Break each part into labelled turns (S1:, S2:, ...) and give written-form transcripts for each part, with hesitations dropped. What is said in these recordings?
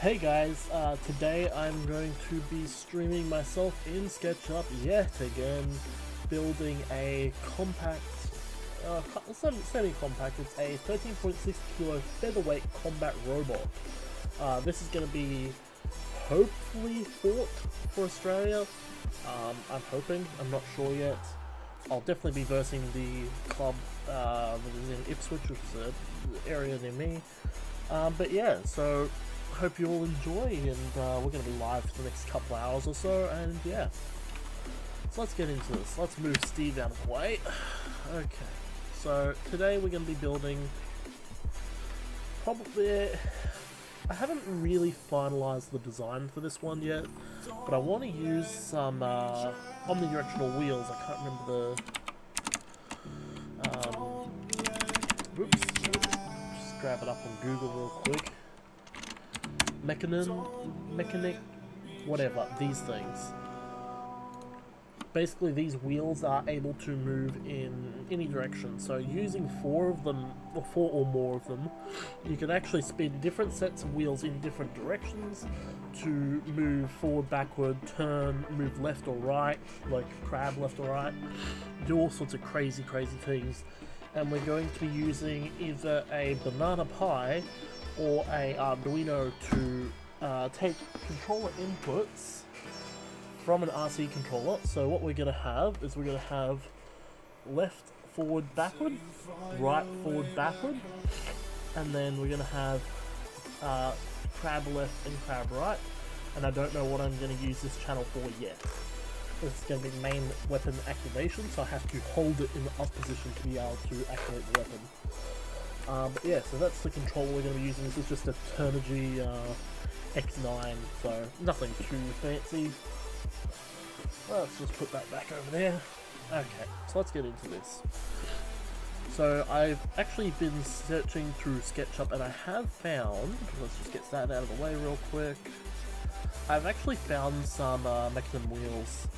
S1: Hey guys, today I'm going to be streaming myself in SketchUp yet again, building a compact, semi-compact, it's a 13.6 kilo featherweight combat robot. This is going to be hopefully fought for Australia. I'm hoping, I'm not sure yet. I'll definitely be versing the club that is in Ipswich, which is an area near me. But yeah, so hope you all enjoy, and we're going to be live for the next couple hours or so, and yeah. So let's get into this. Let's move Steve out of the way. Okay, so today we're going to be building probably... I haven't really finalized the design for this one yet, but I want to use some omnidirectional wheels. I can't remember the... oops. Just grab it up on Google real quick. Mechanic, whatever, these things. Basically, these wheels are able to move in any direction. So using four of them, or four or more of them, you can actually spin different sets of wheels in different directions to move forward, backward, turn, move left or right, like crab left or right, do all sorts of crazy things. And we're going to be using either a Banana Pi or a Arduino to take controller inputs from an RC controller. So what we're going to have is we're going to have left, forward, backward, right, forward, backward, and then we're going to have crab left and crab right, and I don't know what I'm going to use this channel for yet. This is going to be main weapon activation, so I have to hold it in the up position to be able to activate the weapon. But yeah, so that's the controller we're going to be using. This is just a Turnigy X9, so nothing too fancy. Let's just put that back over there. Okay, so let's get into this. So I've actually been searching through SketchUp, and I have found, let's just get that out of the way real quick. I've actually found some Mechanim wheels.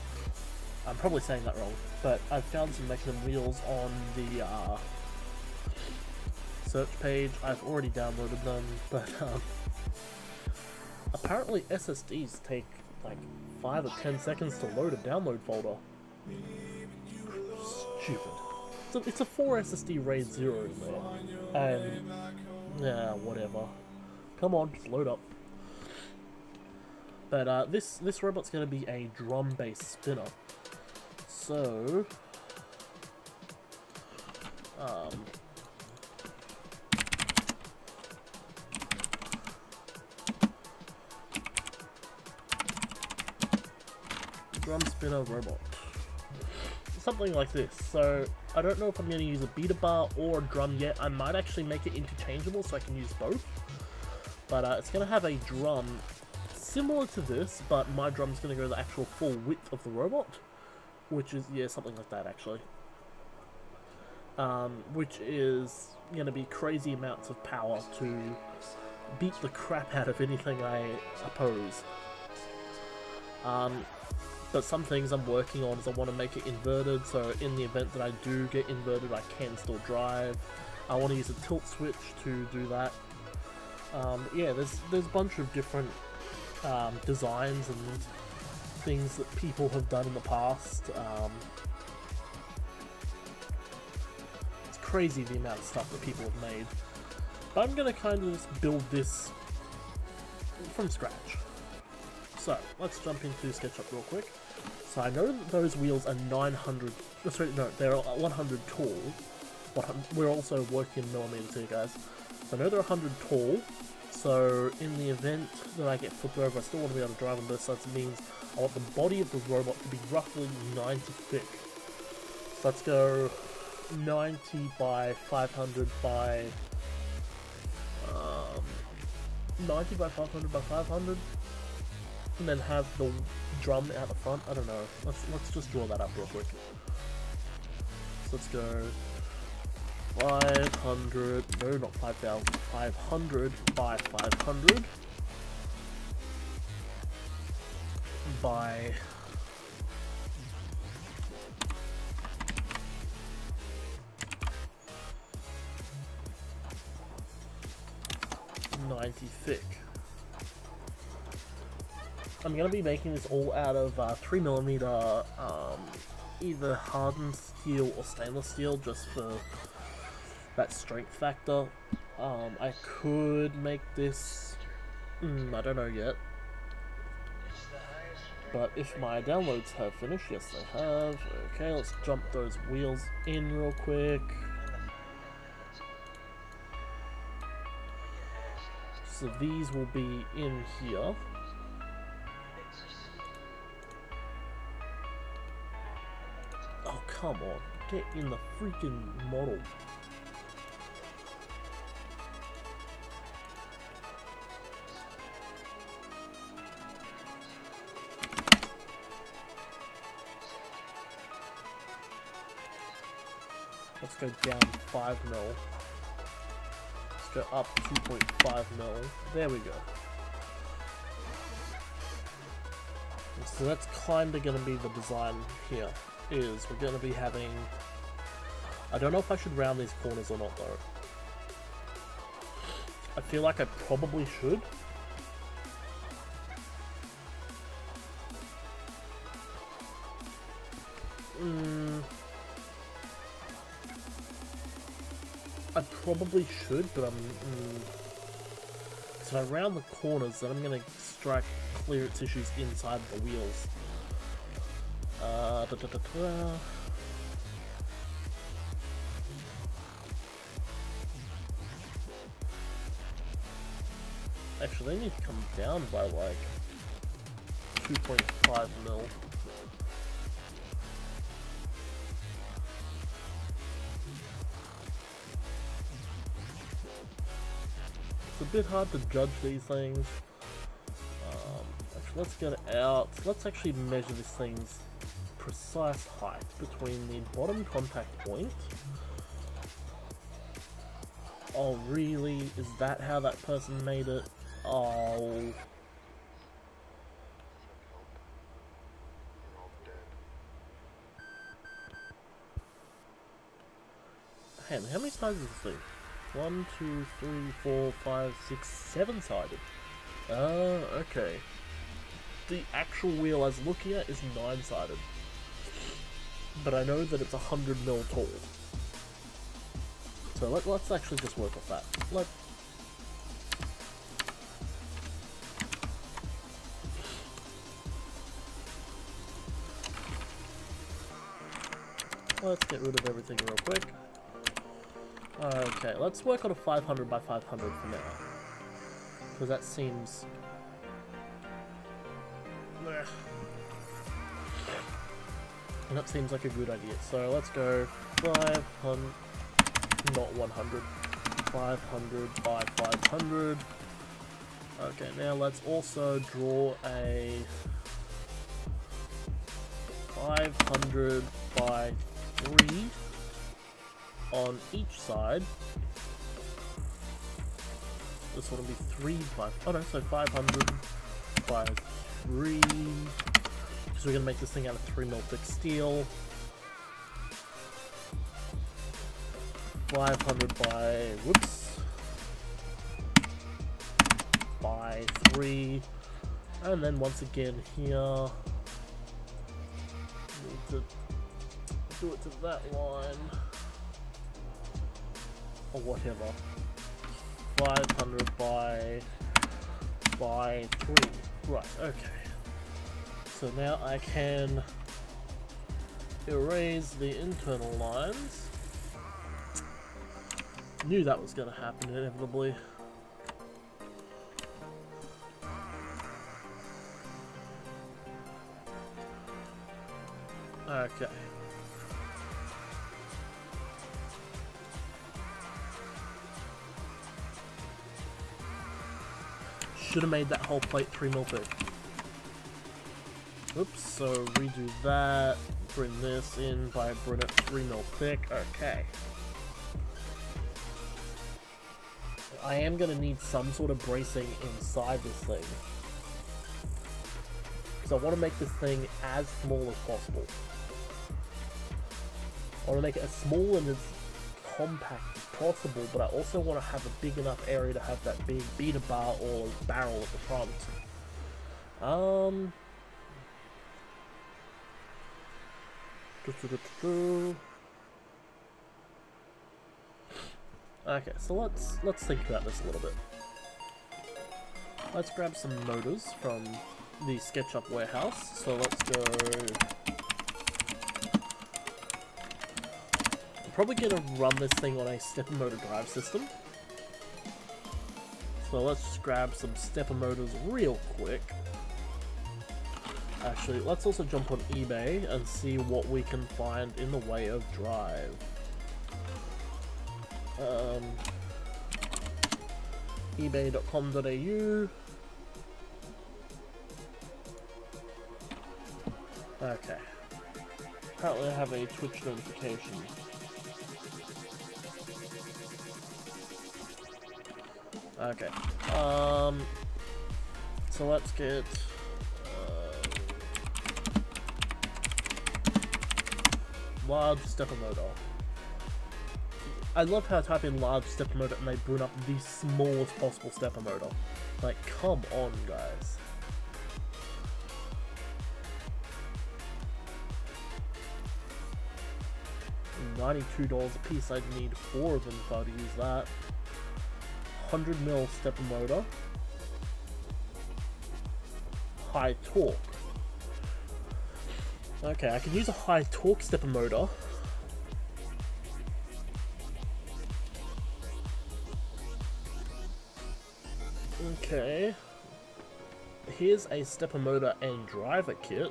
S1: I'm probably saying that wrong, but I've found some Mechanim wheels on the search page. I've already downloaded them, but apparently SSDs take like 5 or 10 seconds to load a download folder. Stupid. It's a 4 SSD RAID 0 in there, and yeah, whatever. Come on, just load up. But this robot's going to be a drum-based spinner. So drum spinner robot. Something like this. So I don't know if I'm going to use a beater bar or a drum yet. I might actually make it interchangeable so I can use both. But it's going to have a drum similar to this, but my drum's going to go the actual full width of the robot. Which is, yeah, something like that actually. Which is going to be crazy amounts of power to beat the crap out of anything I oppose. But some things I'm working on is I want to make it inverted, so in the event that I do get inverted, I can still drive. I want to use a tilt switch to do that. Yeah, there's a bunch of different designs and things that people have done in the past. It's crazy the amount of stuff that people have made. But I'm going to kind of just build this from scratch. So, let's jump into SketchUp real quick. So I know that those wheels are 900, sorry, no, they're 100 tall. We're also working in millimeters here, guys. So I know they're 100 tall, so in the event that I get flipped over, I still want to be able to drive on both sides. It means I want the body of the robot to be roughly 90 thick. So let's go 90 by 500 by... 90 by 500 by 500. And then have the drum out the front. I don't know. Let's just draw that up real quick. So let's go 500. No, not 5,000. 500 by 500 by 90 thick. I'm going to be making this all out of 3mm either hardened steel or stainless steel, just for that strength factor. I could make this, I don't know yet, but if my downloads have finished, yes they have. Okay, let's jump those wheels in real quick. So these will be in here. Oh, come on. Get in the freaking model. Let's go down 5 mil. Let's go up 2.5 mil. There we go. So that's kind of going to be the design here. Is we're going to be having... I don't know if I should round these corners or not though. I feel like I probably should. I probably should, but so I round the corners, then I'm going to strike clearance issues inside the wheels. Actually, they need to come down by like 2.5 mil. It's a bit hard to judge these things. Actually, let's get it out. Let's actually measure this thing's precise height between the bottom contact point. Oh, really? Is that how that person made it? Oh. Hang on, how many sides is this thing? 1, 2, 3, 4, 5, 6, 7 sided. Oh, okay. The actual wheel I was looking at is 9 sided. But I know that it's 100 mil tall. So let's actually just work off that. Let's get rid of everything real quick. Okay, let's work on a 500 by 500 for now. Because that seems... And that seems like a good idea. So let's go 500, not 100, 500 by 500. Okay, now let's also draw a 500 by 3 on each side. This one will be 3 by... oh no, so 500 by 3. So we're going to make this thing out of 3mm thick steel. 500 by... whoops. By 3. And then once again here... need to do it to that line. Or whatever. 500 by 3. Right, okay. So now I can erase the internal lines. Knew that was going to happen inevitably. Okay. Should have made that whole plate 3mm thick. Oops, so redo that, bring this in by bring it 3mm thick, okay. I am going to need some sort of bracing inside this thing. Because I want to make this thing as small as possible. I want to make it as small and as compact as possible, but I also want to have a big enough area to have that big beater bar or barrel at the front. Um. Okay, so let's think about this a little bit. Let's grab some motors from the SketchUp warehouse. So let's go. I'm probably gonna run this thing on a stepper motor drive system. So let's just grab some stepper motors real quick. Actually, let's also jump on eBay and see what we can find in the way of drive. ebay.com.au. Okay. Apparently I have a Twitch notification. Okay. So let's get large stepper motor. I love how I type in large stepper motor and they bring up the smallest possible stepper motor. Like, come on, guys. $92 a piece. I'd need 4 of them if I were to use that. 100mm stepper motor. High torque. Okay, I can use a high torque stepper motor. Okay. Here's a stepper motor and driver kit.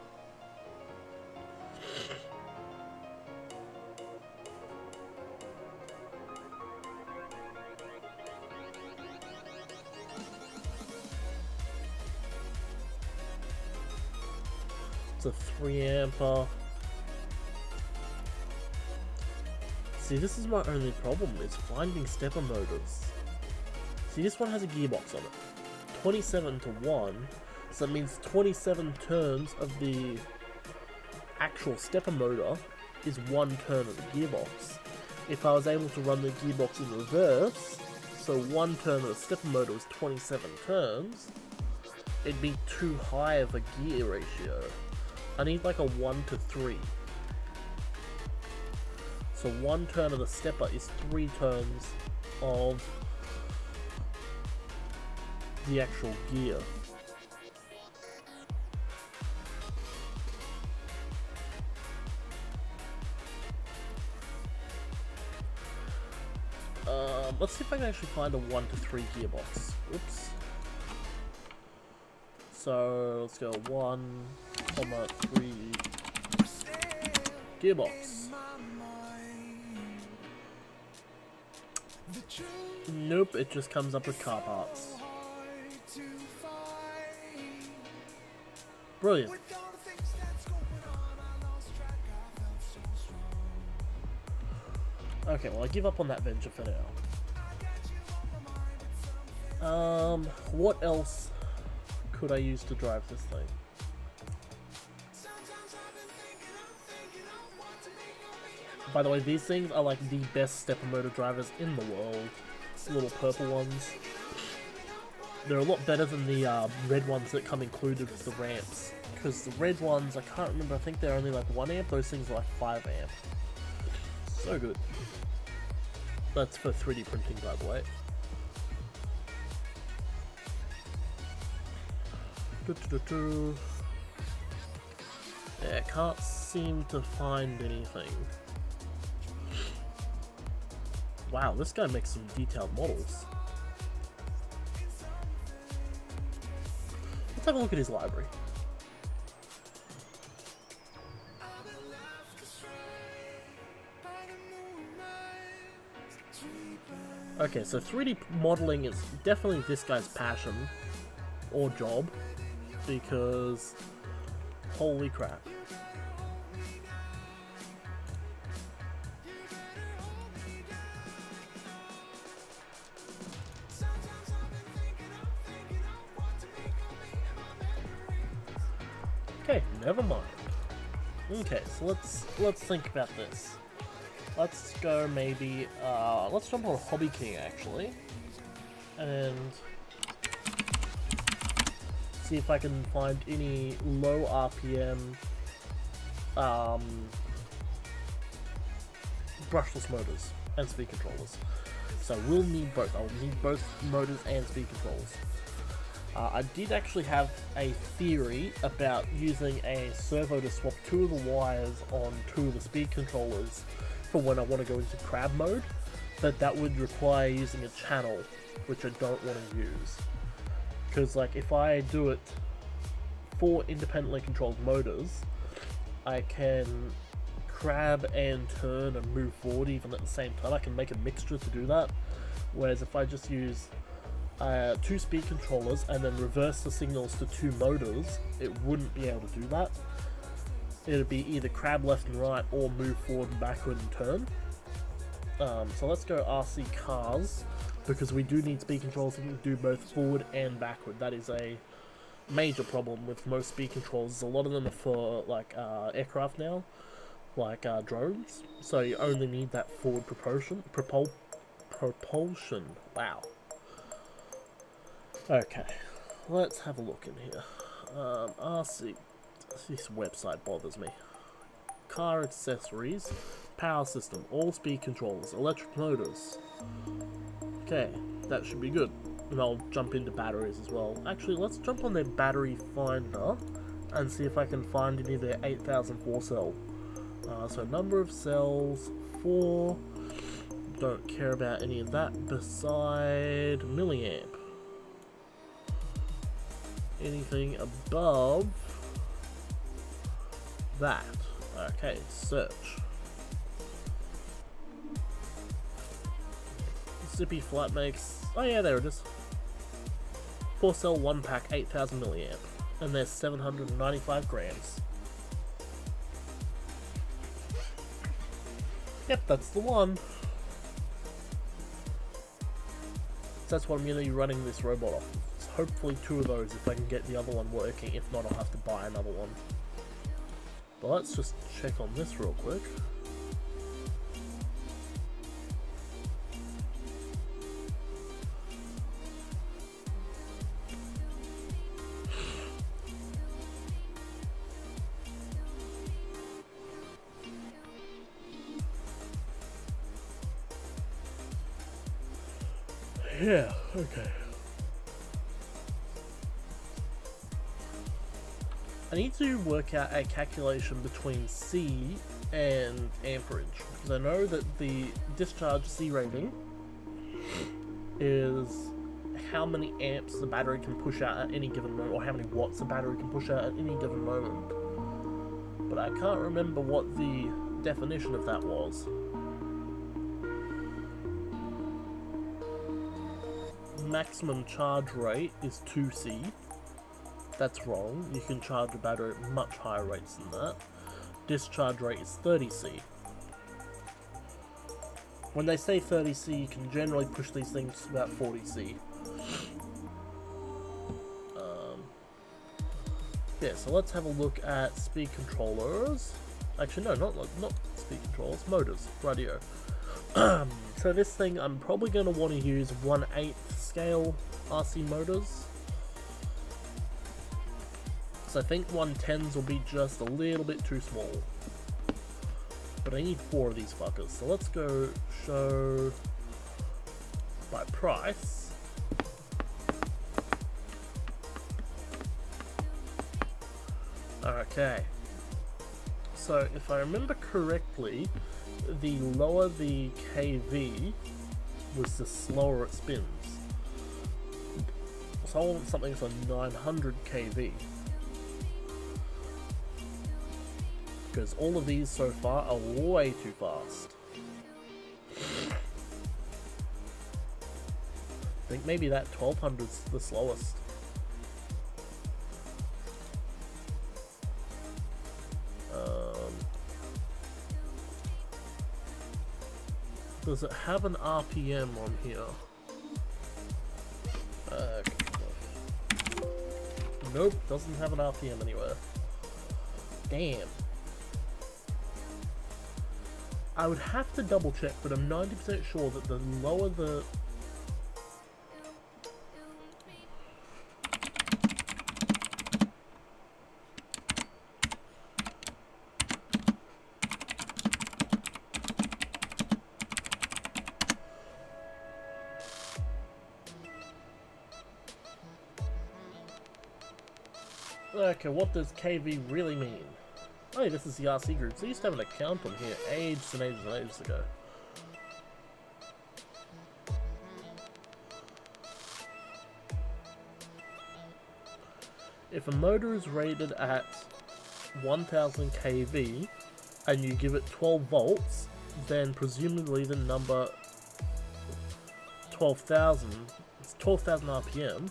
S1: It's a 3A. See, this is my only problem, is finding stepper motors. See, this one has a gearbox on it. 27 to 1, so that means 27 turns of the actual stepper motor is 1 turn of the gearbox. If I was able to run the gearbox in reverse, so 1 turn of the stepper motor was 27 turns, it'd be too high of a gear ratio. I need like a 1 to 3. So 1 turn of the stepper is 3 turns of the actual gear. Let's see if I can actually find a 1 to 3 gearbox. Oops. So let's go 1, 3 gearbox. Nope, it just comes up with car parts. Brilliant. Okay, well I give up on that venture for now. What else could I use to drive this thing? By the way, these things are like the best stepper motor drivers in the world. Little purple ones. They're a lot better than the red ones that come included with the ramps. Because the red ones, I can't remember, I think they're only like 1 amp, those things are like 5 amp. So good. That's for 3D printing, by the way. Yeah, I can't seem to find anything. Wow, this guy makes some detailed models. Let's have a look at his library. Okay, so 3D modeling is definitely this guy's passion or job, because holy crap. Okay, never mind. Okay, so let's think about this. Let's go maybe, let's jump on Hobby King actually. And see if I can find any low RPM brushless motors and speed controllers. So we'll need both. I'll need both motors and speed controllers. I did actually have a theory about using a servo to swap 2 of the wires on 2 of the speed controllers for when I want to go into crab mode, but that would require using a channel, which I don't want to use. Because like if I do it 4 independently controlled motors, I can crab and turn and move forward even at the same time. I can make a mixture to do that. Whereas if I just use 2 speed controllers and then reverse the signals to 2 motors, it wouldn't be able to do that. It would be either crab left and right or move forward and backward and turn. So let's go RC cars, because we do need speed controls that can do both forward and backward. That is a major problem with most speed controls. A lot of them are for like aircraft now, like drones, so you only need that forward propulsion. Wow. Okay, let's have a look in here. RC, this website bothers me. Car accessories, power system, all speed controllers, electric motors. Okay, that should be good. And I'll jump into batteries as well. Actually, let's jump on their battery finder and see if I can find any of their 8004 cell. So number of cells, 4. Don't care about any of that beside milliamp. Anything above that. Okay, search. Zippy flat makes, oh yeah, there it is. 4 cell 1 pack, 8000 milliamp, and there's 795 grams. Yep, that's the one. That's what I'm going to be running this robot off. Hopefully 2 of those if I can get the other one working. If not, I'll have to buy another one. But let's just check on this real quick. Yeah, okay. I need to work out a calculation between C and amperage, because I know that the discharge C rating is how many amps the battery can push out at any given moment, or how many watts the battery can push out at any given moment. But I can't remember what the definition of that was. Maximum charge rate is 2C. That's wrong. You can charge a battery at much higher rates than that. Discharge rate is 30C. When they say 30C, you can generally push these things to about 40C. Yeah, so let's have a look at speed controllers. Actually, no, not speed controllers, motors, radio. So this thing, I'm probably going to want to use 1/8 scale RC motors. So I think 110s will be just a little bit too small. But I need 4 of these fuckers. So let's go show by price. Okay. So if I remember correctly, the lower the kV was the slower it spins. So I want something for 900 kV. Because all of these so far are way too fast. I think maybe that 1200's the slowest. Does it have an RPM on here? Nope, doesn't have an RPM anywhere. Damn. I would have to double check, but I'm 90% sure that the lower the... Okay, what does KV really mean? Oh, this is the RC group. So I used to have an account on here ages and ages and ages ago. If a motor is rated at 1000 kV and you give it 12 volts, then presumably the number 12,000, it's 12,000 RPM.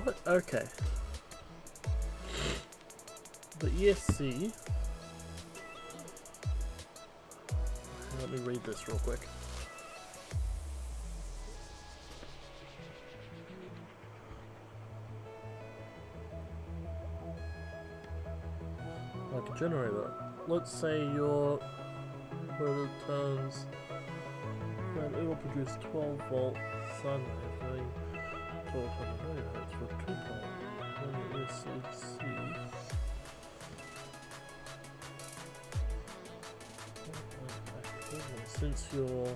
S1: What? Okay. But yes, see. Let me read this real quick. Like a generator. Let's say your motor turns, then it will produce 12 volt sun wave doing 1200 megahertz for 2 pole. Then it is C. Since your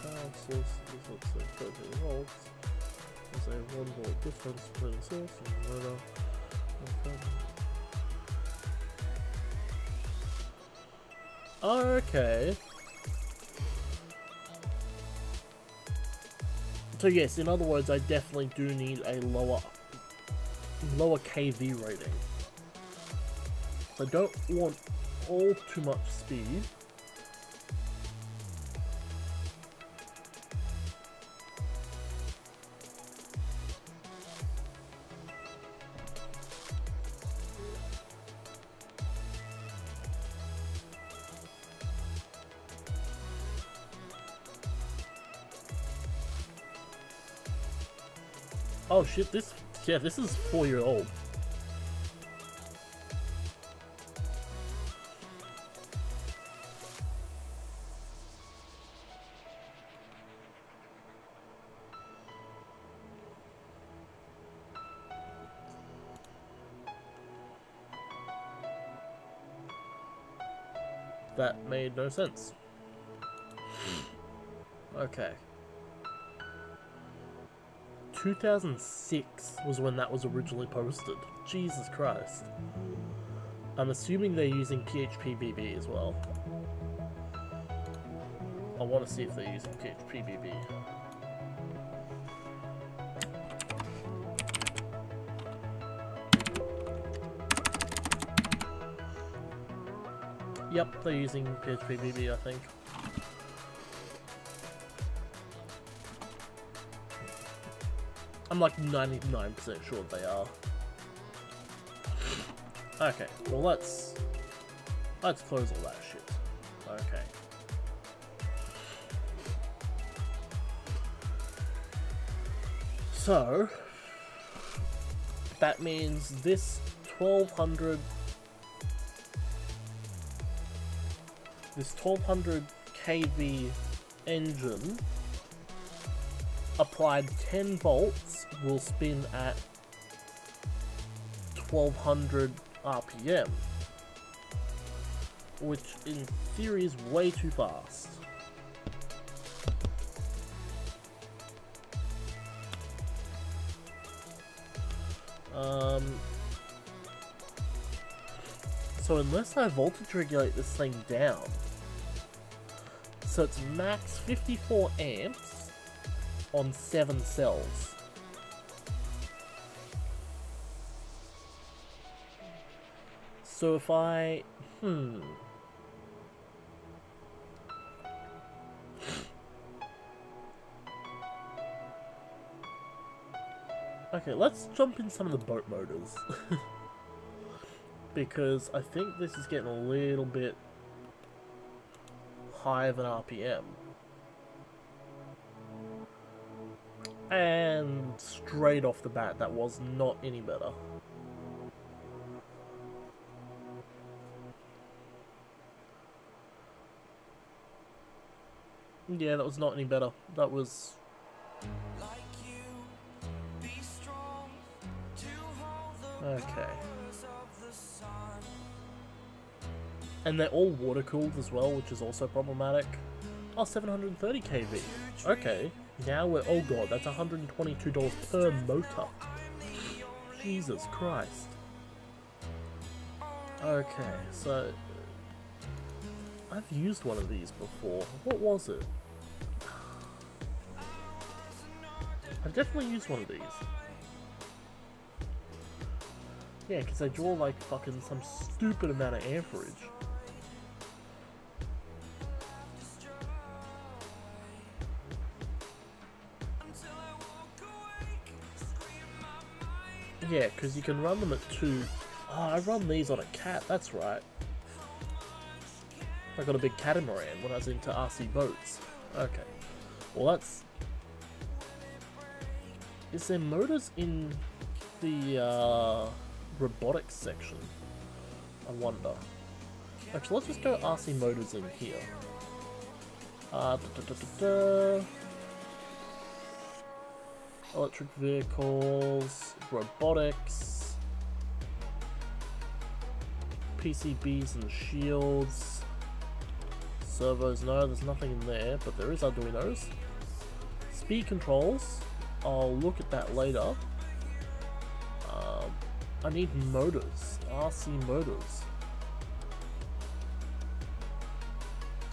S1: power source is, let's say, 30 volts, there's a 1 volt difference between the source and the motor. Okay. So yes, in other words, I definitely do need a lower KV rating. I don't want all too much speed. Oh shit, this is 4-year-old. That made no sense. Okay. 2006 was when that was originally posted. Jesus Christ. I'm assuming they're using PHP-BB as well. I want to see if they're using PHP-BB. Yep, they're using PHP-BB, I think. I'm like 99% sure they are. Okay, well let's close all that shit. Okay. So that means this 1200 kV engine applied 10 volts will spin at 1200 RPM, which in theory is way too fast. So unless I voltage regulate this thing down, so it's max 54 amps on 7 cells. So if I... Okay, let's jump in some of the boat motors. Because I think this is getting a little bit higher than RPM. And straight off the bat, that was not any better. Yeah, that was not any better. That was... Okay. And they're all water-cooled as well, which is also problematic. Oh, 730 kV. Okay. Now we're, oh god, that's $122 per motor. Jesus Christ. Okay, so I've used one of these before. What was it? I've definitely used one of these. Yeah, because they draw like fucking some stupid amount of amperage. Yeah, because you can run them at 2. Oh, I run these on a cat, that's right. I got a big catamaran when I was into RC boats. Okay. Well, that's... Is there motors in the robotics section? I wonder. Actually, let's just go RC motors in here. Electric vehicles, robotics, PCBs and shields, servos, no, there's nothing in there, but there is Arduinos. Speed controls, I'll look at that later. I need motors, RC motors.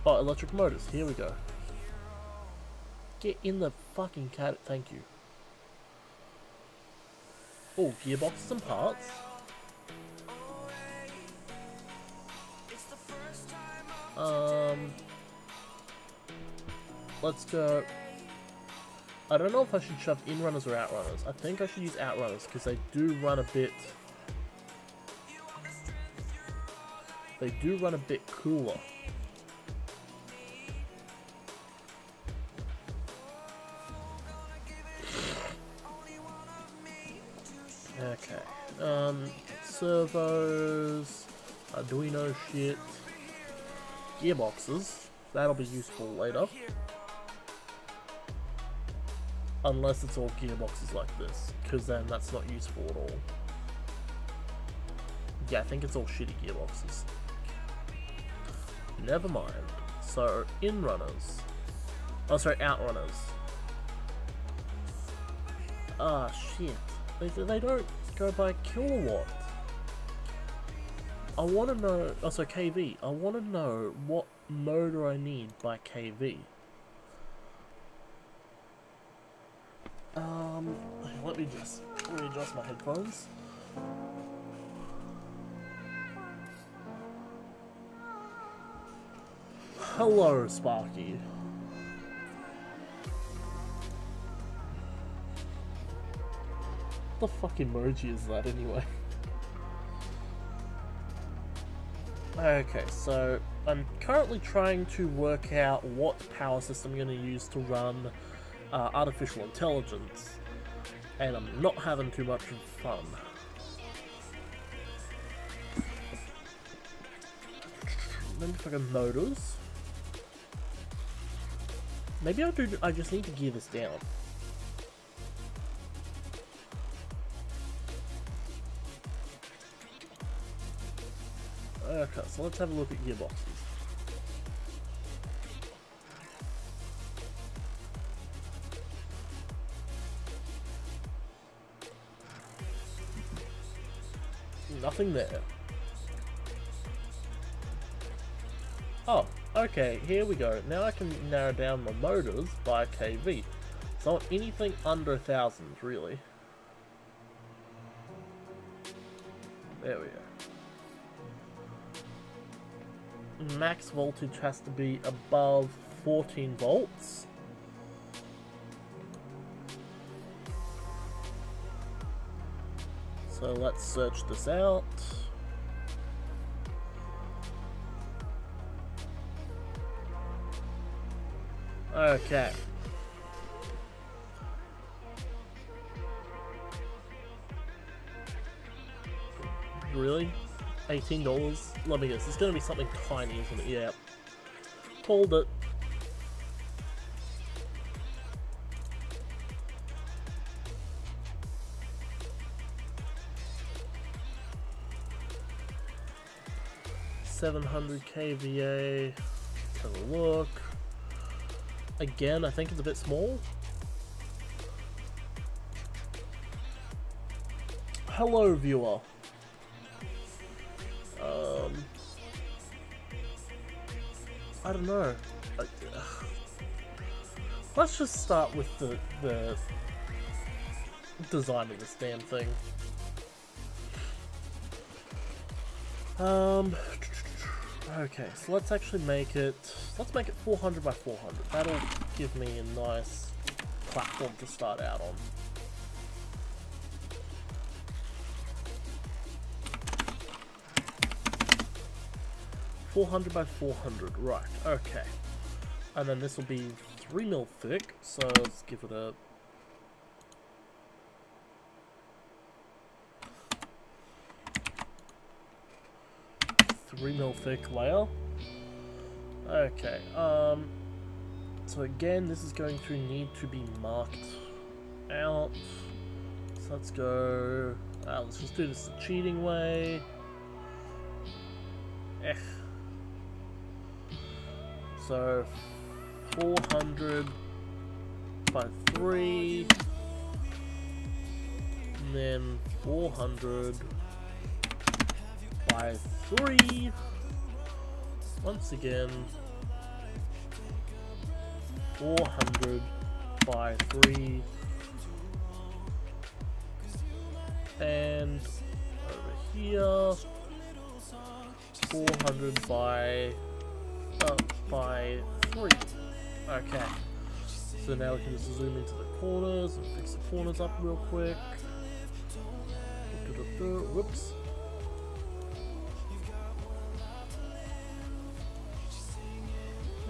S1: Oh, electric motors, here we go. Get in the fucking cat, thank you. Oh, gearboxes and parts. Let's go. I don't know if I should shove in-runners or out-runners. I think I should use out-runners because they do run a bit... They do run a bit cooler. Okay. Servos, Arduino shit, gearboxes. That'll be useful later. Unless it's all gearboxes like this, because then that's not useful at all. Yeah, I think it's all shitty gearboxes. Never mind. So, in-runners. Oh, sorry, out-runners. Ah, shit. They don't go by kilowatt. I want to know... Oh, so kV. I want to know what motor I need by kV. Let me just readjust my headphones. Hello, Sparky. What the fuck emoji is that anyway? Okay, so I'm currently trying to work out what power system I'm going to use to run artificial intelligence, and I'm not having too much fun. Then fucking motors. Maybe I just need to gear this down. Okay, so let's have a look at gearboxes. Nothing there. Oh, okay, here we go. Now I can narrow down my motors by kV. So I want anything under 1,000, really. There we go. Max voltage has to be above 14 volts. So let's search this out. Okay. Really? $18? Let me guess, it's gonna be something tiny, isn't it? Yeah. Called it. $700 kVA. Let's have a look. Again, I think it's a bit small. hello viewer. I don't know. Let's just start with the design of this damn thing. Okay, so let's actually make it, let's make it 400 by 400. That'll give me a nice platform to start out on. .400 by 400, right, okay. And then this will be 3 mil thick, so let's give it a... .3 mil thick layer. Okay, so again, this is going to need to be marked out. So let's go, let's just do this the cheating way. So 400 by 3, and then 400 by 3, once again 400 by 3, and over here 400 by 3. Okay, so now we can just zoom into the corners and fix the corners up real quick. Whoops.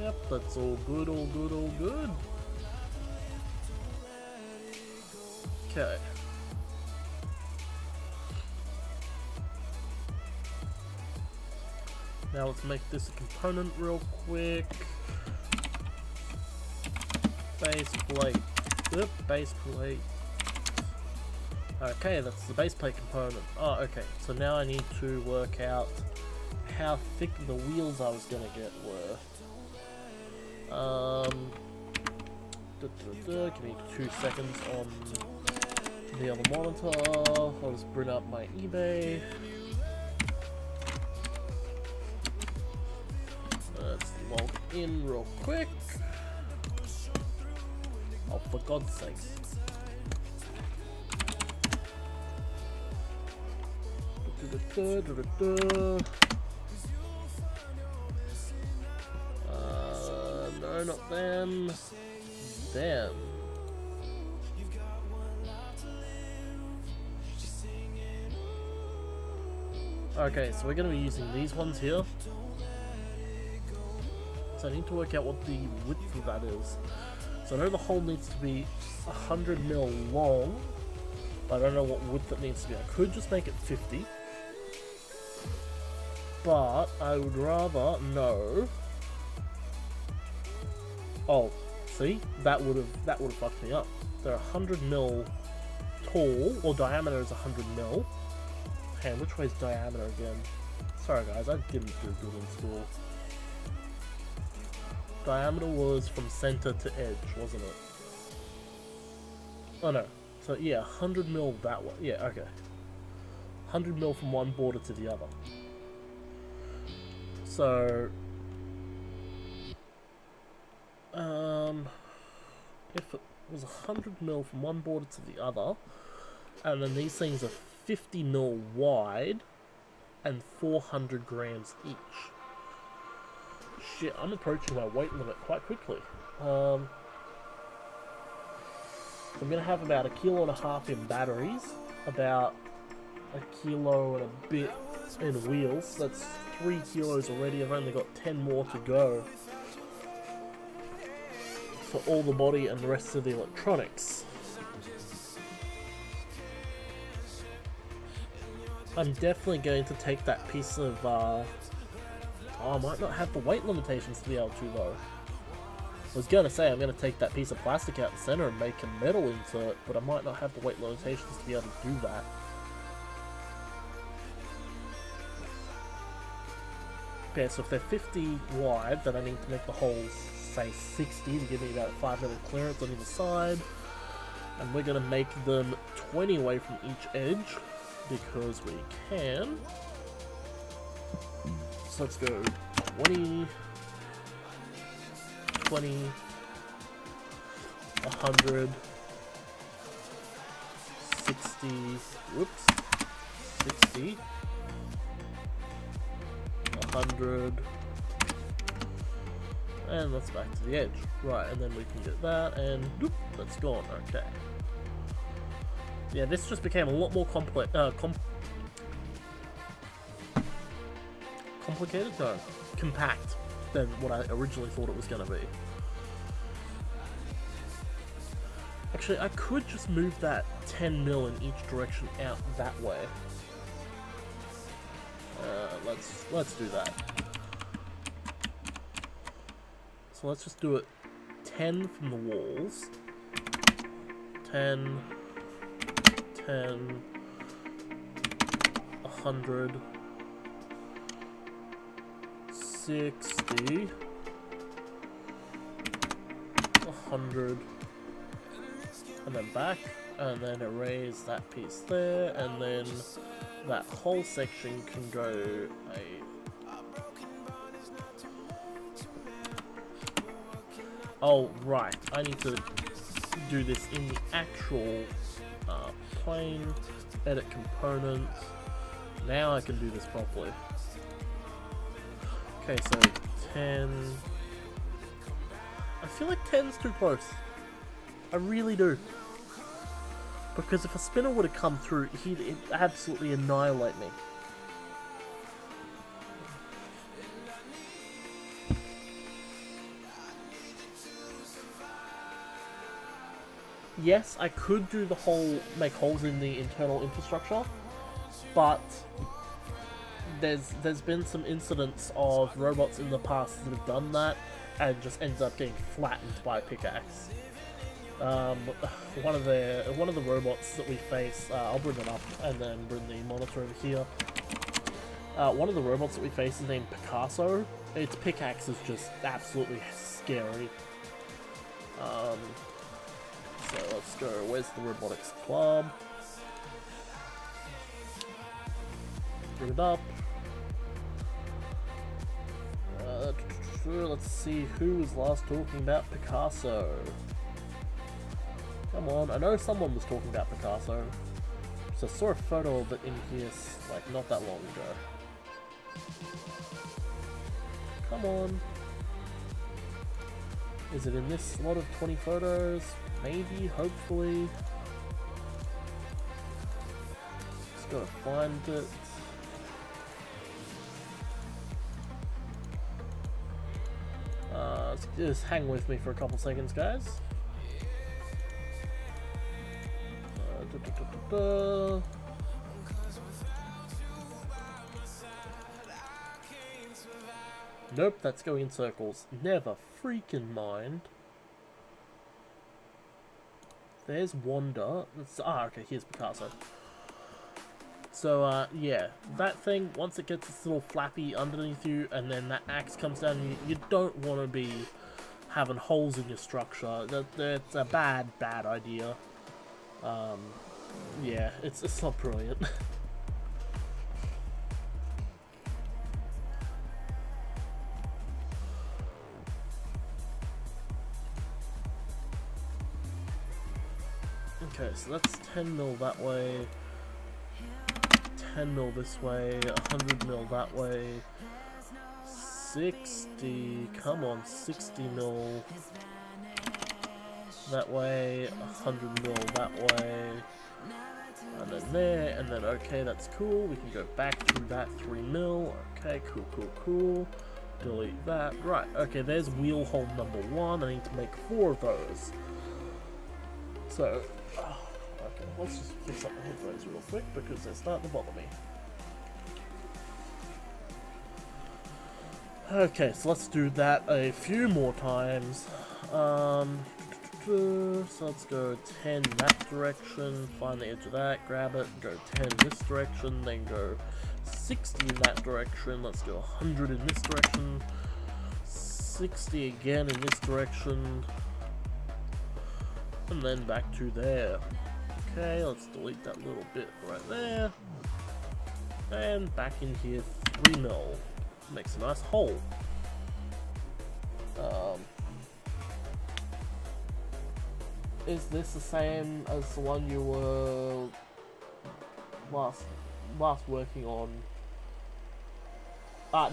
S1: Yep, that's all good, all good, all good. Okay. Now let's make this a component real quick. Base plate. Oop, base plate. Okay, that's the base plate component. Oh, okay. So now I need to work out how thick the wheels I was gonna get were. Give me 2 seconds on the other monitor. I'll just bring up my eBay. Let's log in real quick. Oh, for God's sakes. No, not them. Them. Okay, so we're going to be using these ones here. So I need to work out what the width of that is. So I know the hole needs to be 100 mil long, but I don't know what width it needs to be. I could just make it 50, but I would rather know. Oh, see, that would have fucked me up. They're 100 mil tall, or diameter is 100 mil. Hey, which way is diameter again? Sorry guys, I didn't do good in school. Diameter was from center to edge, wasn't it? Oh no. So yeah, 100 mil that way. Yeah, okay. 100 mil from one border to the other. So if it was 100 mil from one border to the other, and then these things are 50 mil wide and 400 grams each. Shit, I'm approaching my weight limit quite quickly. I'm gonna have about 1.5 kilos in batteries, about 1 kilo and a bit in wheels. That's 3 kilos already. I've only got 10 more to go for all the body and the rest of the electronics. I'm definitely going to take that piece of, oh, I might not have the weight limitations to be able to though. I was going to say I'm going to take that piece of plastic out the center and make a metal insert, but I might not have the weight limitations to be able to do that. Okay, so if they're 50 wide, then I need to make the holes, say 60 to give me about 5 mil clearance on either side. And we're going to make them 20 away from each edge. because we can. So let's go 20, 20, 100, 60, whoops, 60, 100, and that's back to the edge. Right, and then we can get that, and whoop, that's gone. Okay. Yeah, this just became a lot more complex. Complicated? No, compact than what I originally thought it was going to be. Actually, I could just move that 10 mil in each direction out that way. Let's do that. So let's just do it 10 from the walls. 10, 10, 100, 60, 100, and then back, and then erase that piece there, and then that whole section can go Oh, right, I need to do this in the actual plane, edit component. Now I can do this properly. Okay, so 10. I feel like 10's too close. I really do. Because if a spinner would have come through, he'd absolutely annihilate me. Yes, I could do the whole make holes in the internal infrastructure, but there's been some incidents of robots in the past that have done that and just ends up getting flattened by a pickaxe. One of the robots that we face, I'll bring it up and then bring the monitor over here. One of the robots that we face is named Picasso. Its pickaxe is just absolutely scary. So let's go, where's the robotics club? Bring it up. Let's see who was last talking about Picasso. Come on, I know someone was talking about Picasso. So I saw a photo of it in here, like, not that long ago. Come on. Is it in this slot of 20 photos? Maybe, hopefully. Just gotta find it. Just hang with me for a couple seconds, guys. Nope, that's going in circles. Never freaking mind. There's Wanda. Okay, here's Picasso. So, yeah, that thing, once it gets this little flappy underneath you, and then that axe comes down, you don't want to be having holes in your structure. That's a bad idea. Yeah, it's not brilliant. Okay, so that's 10 mil that way, 10 mil this way, 100 mil that way, 60, come on, 60 mil that way, 100 mil that way, and then there, and then okay, that's cool, we can go back through that 3 mil, okay, cool, delete that, right, okay, there's wheel hole number 1, I need to make 4 of those, so, okay, let's just fix up the headphones real quick, because they're starting to bother me. Okay, so let's do that a few more times. So let's go 10 that direction, find the edge of that, grab it, go 10 this direction, then go 60 in that direction, let's go 100 in this direction, 60 again in this direction, and then back to there. Okay, let's delete that little bit right there. And back in here, 3 mil. Makes a nice hole. Is this the same as the one you were last working on?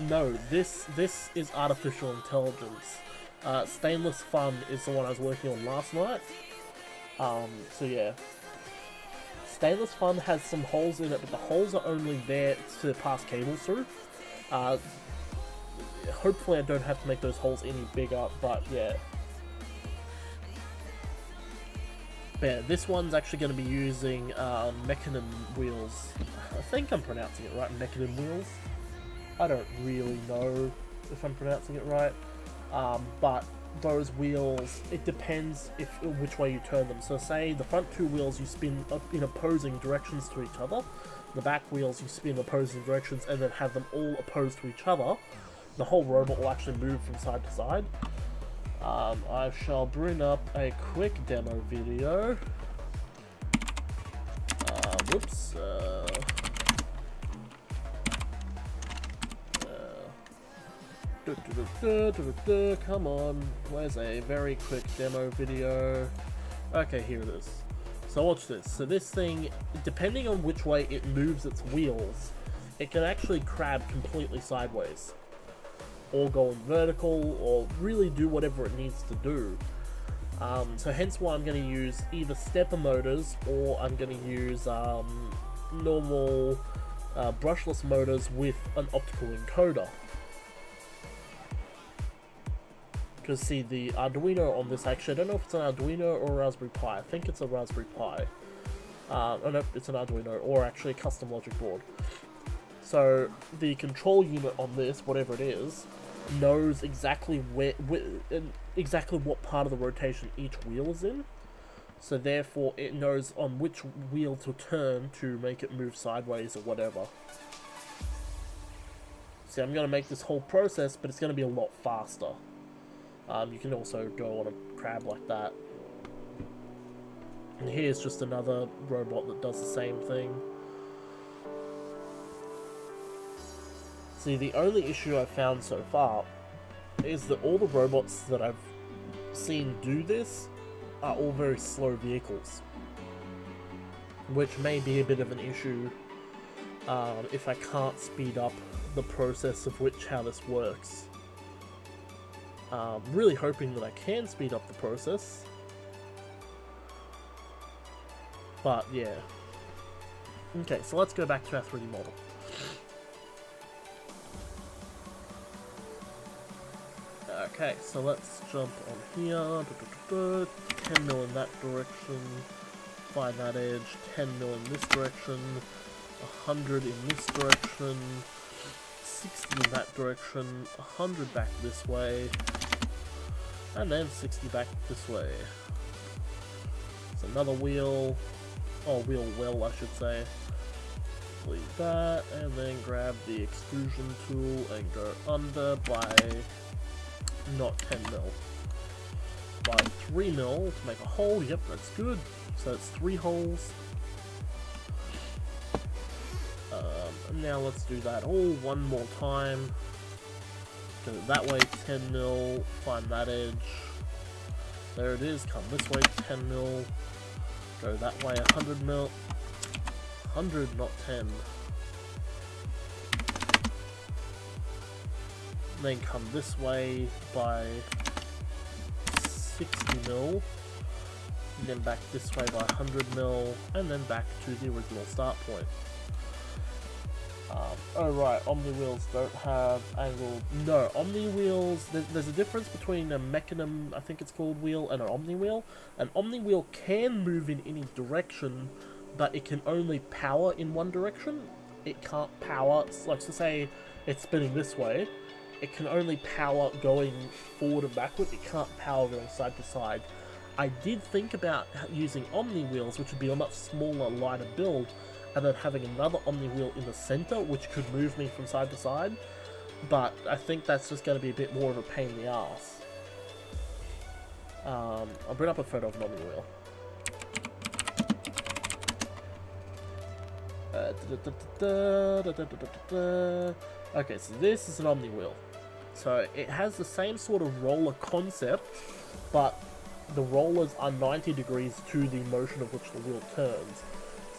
S1: No, this is artificial intelligence. Stainless Fun is the one I was working on last night. So yeah. Stainless Fun has some holes in it, but the holes are only there to pass cables through. Hopefully I don't have to make those holes any bigger, but yeah. But yeah, this one's actually going to be using Mechanim wheels. I think I'm pronouncing it right, Mechanim wheels. I don't really know if I'm pronouncing it right, but those wheels, it depends which way you turn them. So say the front 2 wheels you spin up in opposing directions to each other, the back wheels you spin opposing directions and then have them all opposed to each other. The whole robot will actually move from side to side. I shall bring up a quick demo video. Whoops. Come on, where's a very quick demo video? Okay, here it is. So watch this. So this thing, depending on which way it moves its wheels, it can actually crab completely sideways, or go in vertical, or really do whatever it needs to do. So hence why I'm going to use either stepper motors, or I'm going to use normal brushless motors with an optical encoder. Because see, the Arduino on this, actually, I don't know if it's an Arduino or a Raspberry Pi. I think it's a Raspberry Pi. Oh no, it's an Arduino, or actually a custom logic board. So the control unit on this, whatever it is, knows exactly exactly what part of the rotation each wheel is in. So therefore, it knows on which wheel to turn to make it move sideways or whatever. See, I'm going to make this whole process, but it's going to be a lot faster. You can also go on a crab like that. And here's just another robot that does the same thing. See, the only issue I've found so far is that all the robots that I've seen do this are all very slow vehicles. Which may be a bit of an issue if I can't speed up the process of how this works. Really hoping that I can speed up the process, but yeah. Okay, so let's go back to our 3D model. Okay, so let's jump on here, 10 mil in that direction, find that edge, 10 mil in this direction, 100 in this direction, 60 in that direction, 100 back this way, and then 60 back this way. So another wheel, or wheel well I should say. Leave that, and then grab the extrusion tool and go under by not 10 mil. By 3 mil to make a hole, yep, that's good. So it's 3 holes. Now let's do that all one more time. Go that way 10 mil, find that edge. There it is, come this way 10 mil. Go that way 100 mil. 100, not 10. Then come this way by 60 mil. And then back this way by 100 mil. And then back to the original start point. Oh right, Omni wheels don't have angle. No, Omni wheels, there's a difference between a Mechanim, I think it's called, wheel and an Omni wheel. An Omni wheel can move in any direction, but it can only power in one direction. It can't power, like to say it's spinning this way, it can only power going forward and backward, it can't power going side to side. I did think about using Omni wheels, which would be a much smaller, lighter build, and then having another Omni wheel in the center, which could move me from side to side, but I think that's just going to be a bit more of a pain in the ass. I'll bring up a photo of an Omni wheel. Okay, so this is an Omni wheel. So it has the same sort of roller concept, but the rollers are 90 degrees to the motion of which the wheel turns.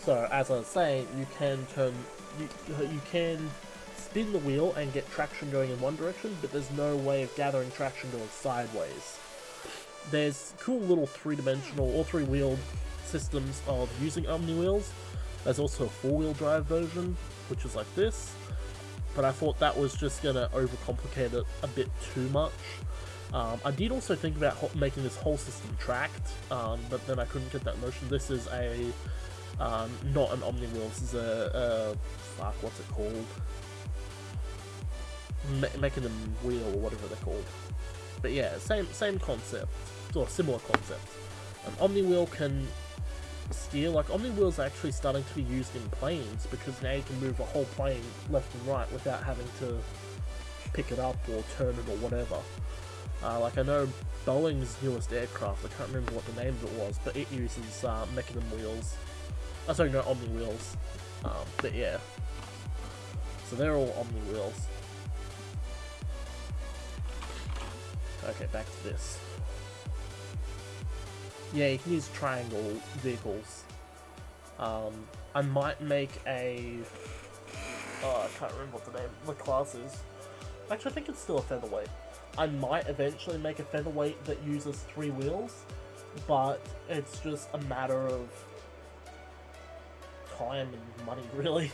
S1: So as I was saying, you can you can spin the wheel and get traction going in one direction, but there's no way of gathering traction going sideways. There's cool little three-dimensional or three-wheeled systems of using Omni wheels. There's also a four-wheel drive version, which is like this, but I thought that was just gonna overcomplicate it a bit too much. I did also think about making this whole system tracked, but then I couldn't get that motion. This is a not an Omni wheel. This is a fuck, what's it called? Mechanism wheel or whatever they're called. But yeah, same concept, or similar concept. An Omni wheel can steer, like Omni wheels are actually starting to be used in planes, because now you can move a whole plane left and right without having to pick it up or turn it or whatever. Like I know Boeing's newest aircraft, I can't remember what the name of it was, but it uses mechanism wheels. Oh, sorry, no, Omni wheels. But yeah. So they're all Omni wheels. Okay, back to this. Yeah, you can use triangle vehicles. I might make a... Oh, I can't remember what the class is. Actually, I think it's still a featherweight. I might eventually make a featherweight that uses three wheels, but it's just a matter of time and money, really.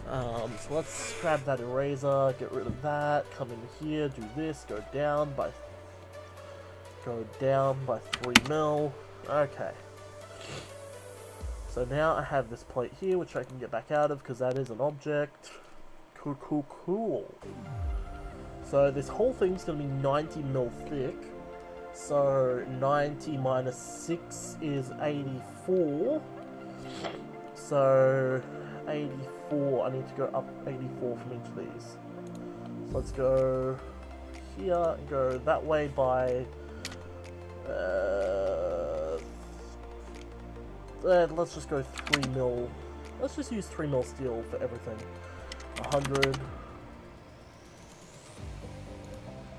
S1: So let's grab that eraser, get rid of that, come in here, do this, go down by 3 mil. Okay. So now I have this plate here, which I can get back out of because that is an object. Cool. So this whole thing's going to be 90 mil thick. So 90 minus 6 is 84. So 84, I need to go up 84 from each of these. So let's go here and go that way by... let's just go 3 mil. Let's just use 3 mil steel for everything. 100.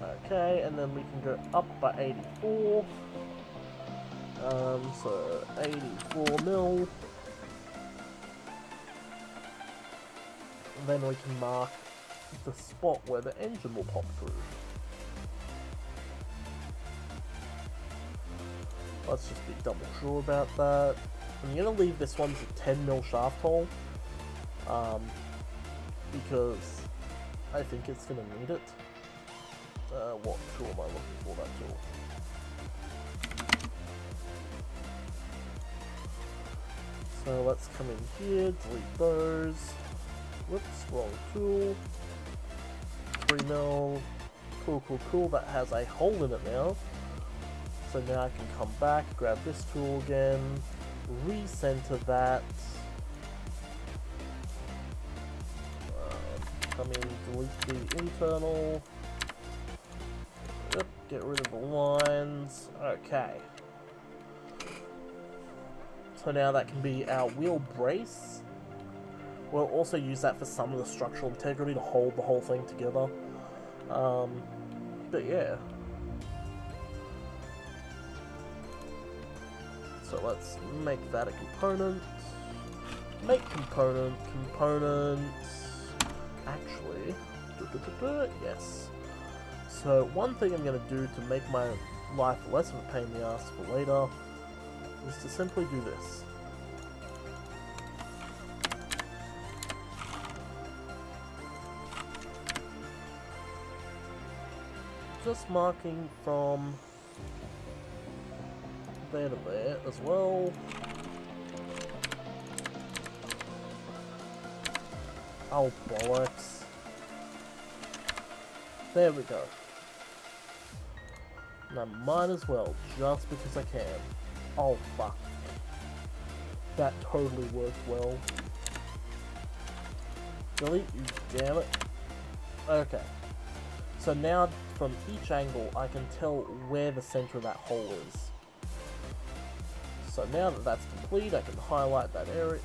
S1: Okay, and then we can go up by 84. So 84 mil. And then we can mark the spot where the engine will pop through. Let's just be double sure about that. I'm gonna leave this one to 10 mil shaft hole, because I think it's gonna need it. What tool am I looking for? That tool. So let's come in here, delete those. Whoops, wrong tool. 3 mil. Cool. That has a hole in it now. So now I can come back, grab this tool again, recenter that. Come in, delete the internal. Yep, get rid of the lines. Okay. So now that can be our wheel brace. We'll also use that for some of the structural integrity to hold the whole thing together. But yeah. So let's make that a component. Make component. Actually, yes. So one thing I'm going to do to make my life less of a pain in the ass for later is to simply do this. Just marking from there to there as well. Oh bollocks. There we go. And I might as well, just because I can. Oh fuck. That totally worked well. Delete, you damn it. Okay. So now, from each angle, I can tell where the center of that hole is. So now that that's complete, I can highlight that area,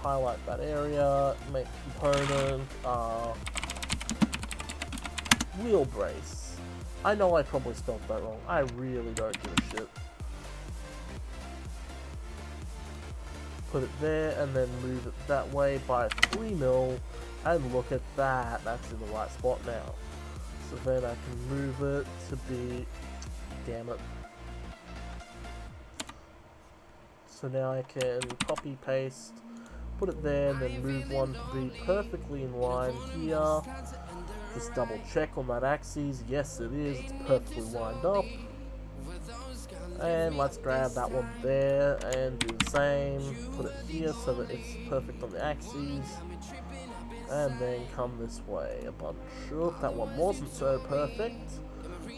S1: highlight that area, make component, wheel brace. I know I probably spelled that wrong. I really don't give a shit. Put it there and then move it that way by 3 mil, and look at that, that's in the right spot now. So then I can move it to be, damn it. So now I can copy paste, put it there, and then move one to be perfectly in line here. Just double check on that axis, yes it is, it's perfectly lined up. And let's grab that one there and do the same, put it here so that it's perfect on the axes. And then come this way a bunch. Oop, that one wasn't so perfect,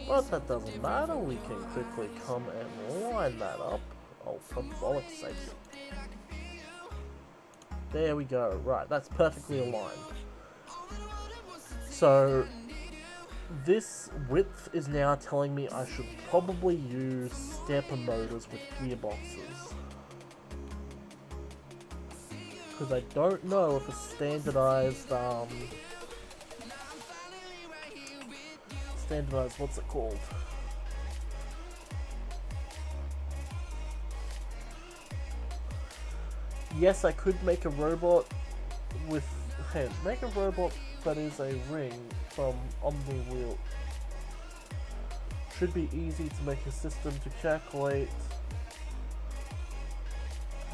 S1: but that doesn't matter, we can quickly come and line that up. Oh, for bollock's sake. There we go, right, that's perfectly aligned. So, this width is now telling me I should probably use stepper motors with gearboxes. Because I don't know if a standardized, what's it called? Yes, I could make a robot with, hey, make a robot that is a ring from on the wheel. Should be easy to make a system to calculate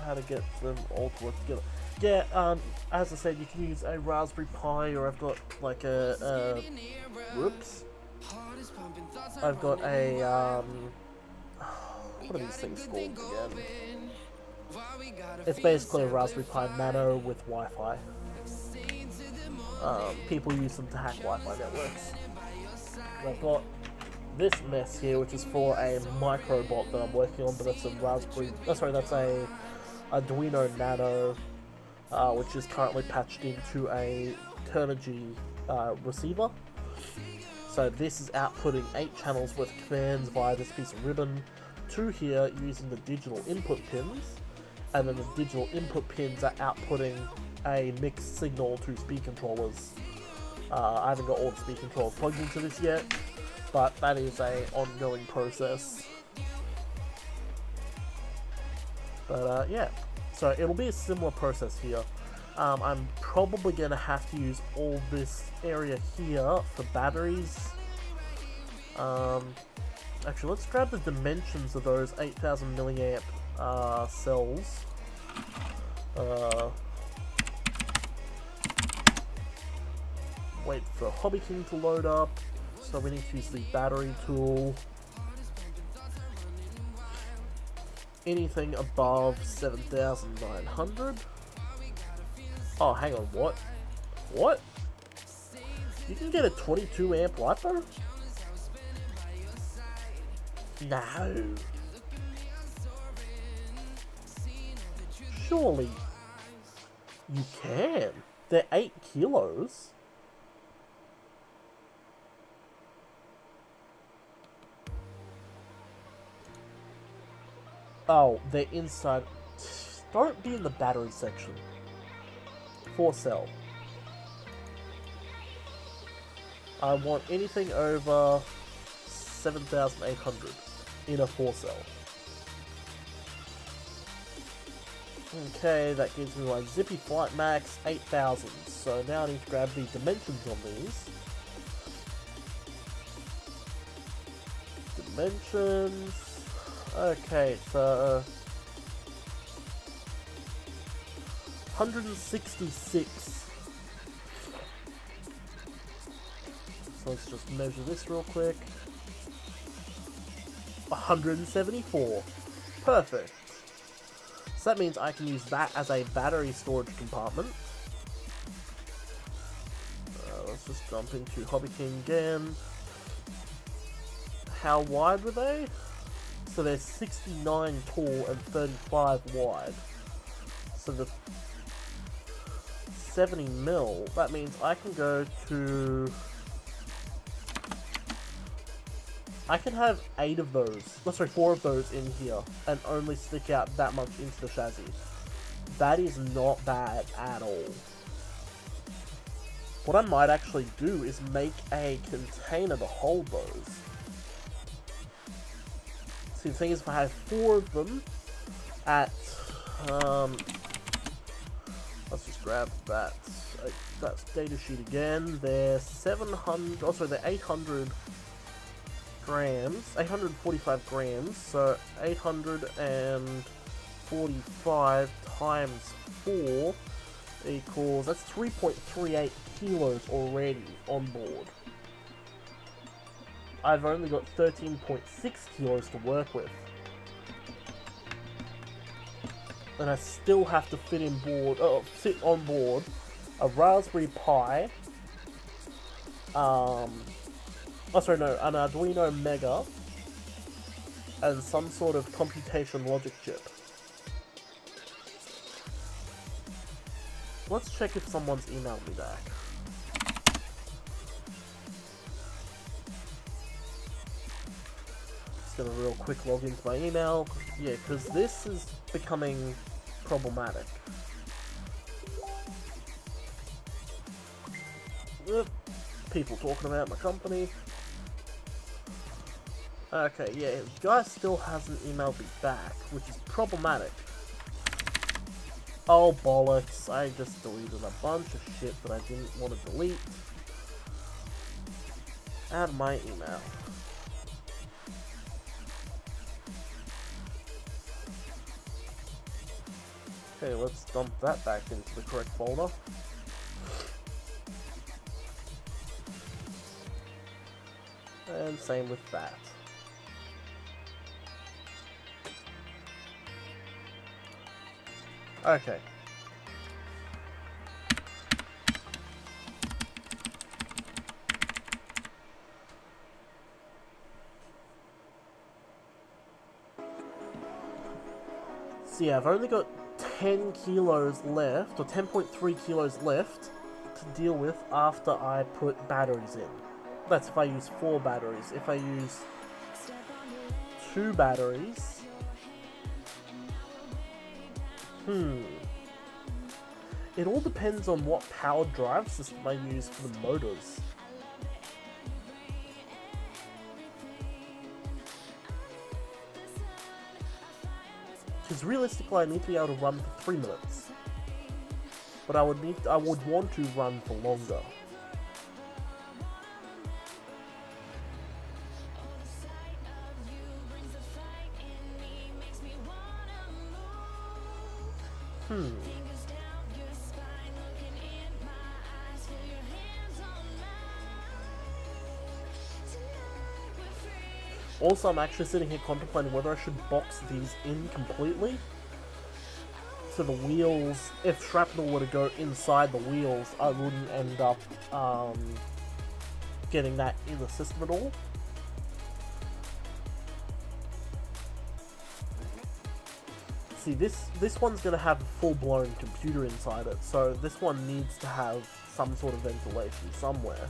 S1: how to get them all to work together. Yeah, as I said, you can use a Raspberry Pi, or I've got like whoops. I've got a, what are these things called again? It's basically a Raspberry Pi Nano with Wi-Fi. People use them to hack Wi-Fi networks. And I've got this mess here, which is for a microbot that I'm working on, but that's a Raspberry, that's a Arduino Nano, which is currently patched into a Turnigy receiver. So this is outputting 8 channels worth of commands via this piece of ribbon to here using the digital input pins, and then the digital input pins are outputting a mixed signal to speed controllers. I haven't got all the speed controllers plugged into this yet, but that is a ongoing process. But yeah, so it'll be a similar process here. I'm probably going to have to use all this area here for batteries. Actually, let's grab the dimensions of those 8000 milliamp cells. Wait for Hobby King to load up, so we need to use the battery tool. Anything above 7900. Oh, hang on, what? What? You can get a 22 amp LiPo? No. Surely you can. They're 8 kilos. Oh, they're inside. Don't be in the battery section. 4 cell. I want anything over 7800 in a 4 cell. Okay, that gives me my Zippy Flight Max 8000. So now I need to grab the dimensions on these. Dimensions. Okay, so 166. So let's just measure this real quick. 174. Perfect. So that means I can use that as a battery storage compartment. Let's just jump into Hobby King again. How wide were they? So they're 69 tall and 35 wide. So the 70 mil, that means I can go to... I can have 8 of those, 4 of those in here, and only stick out that much into the chassis. that is not bad at all. What I might actually do is make a container to hold those. See, the thing is, if I have 4 of them at, let's just grab that. That's datasheet again. They're 700, oh sorry, they're 800 grams, 845 grams, so 845 times 4 equals, that's 3.38 kilos already on board. I've only got 13.6 kilos to work with. And I still have to fit on board a Raspberry Pi, an Arduino Mega, and some sort of computation logic chip. Let's check if someone's emailed me back. Just gonna real quick log into my email. Yeah, because this is becoming problematic. People talking about my company. Okay, yeah, the guy still hasn't emailed me back, which is problematic. Oh bollocks, I just deleted a bunch of shit that I didn't want to delete. Add my email. Okay, let's dump that back into the correct folder. And same with that. Okay. So yeah, I've only got 10 kilos left, or 10.3 kilos left to deal with after I put batteries in. That's if I use 4 batteries. If I use 2 batteries... It all depends on what power drive system I use for the motors. Because realistically I need to be able to run for 3 minutes. But I would want to run for longer. Also, I'm actually sitting here contemplating whether I should box these in completely. So the wheels, if shrapnel were to go inside the wheels, I wouldn't end up getting that in the system at all. See, this one's going to have a full-blown computer inside it, so this one needs to have some sort of ventilation somewhere.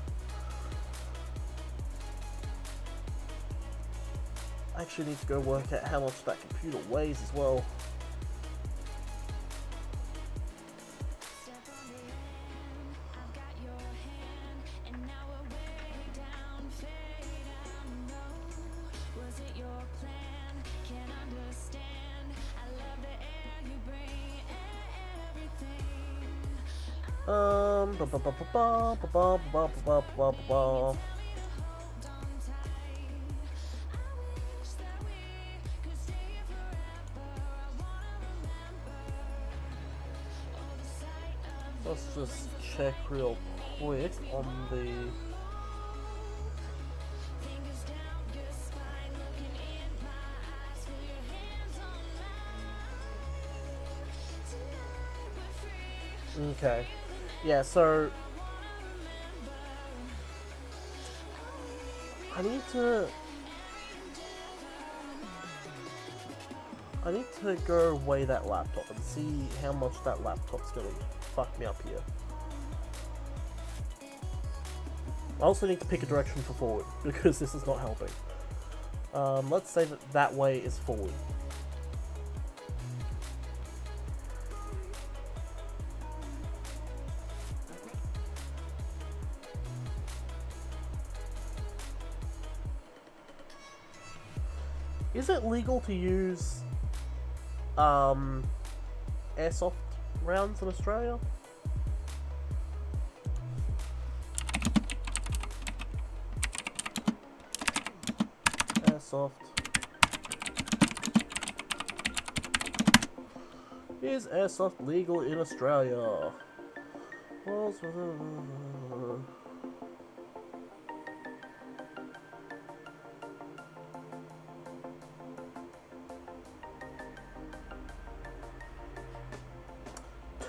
S1: I actually need to go work out how much that computer weighs as well. Let's just check real quick on the... Okay. Yeah, so... I need to go weigh that laptop and see how much that laptop's gonna fuck me up here. I also need to pick a direction for forward, because this is not helping. Let's say that way is forward. Is it legal to use airsoft rounds in Australia? Airsoft. Is airsoft legal in Australia?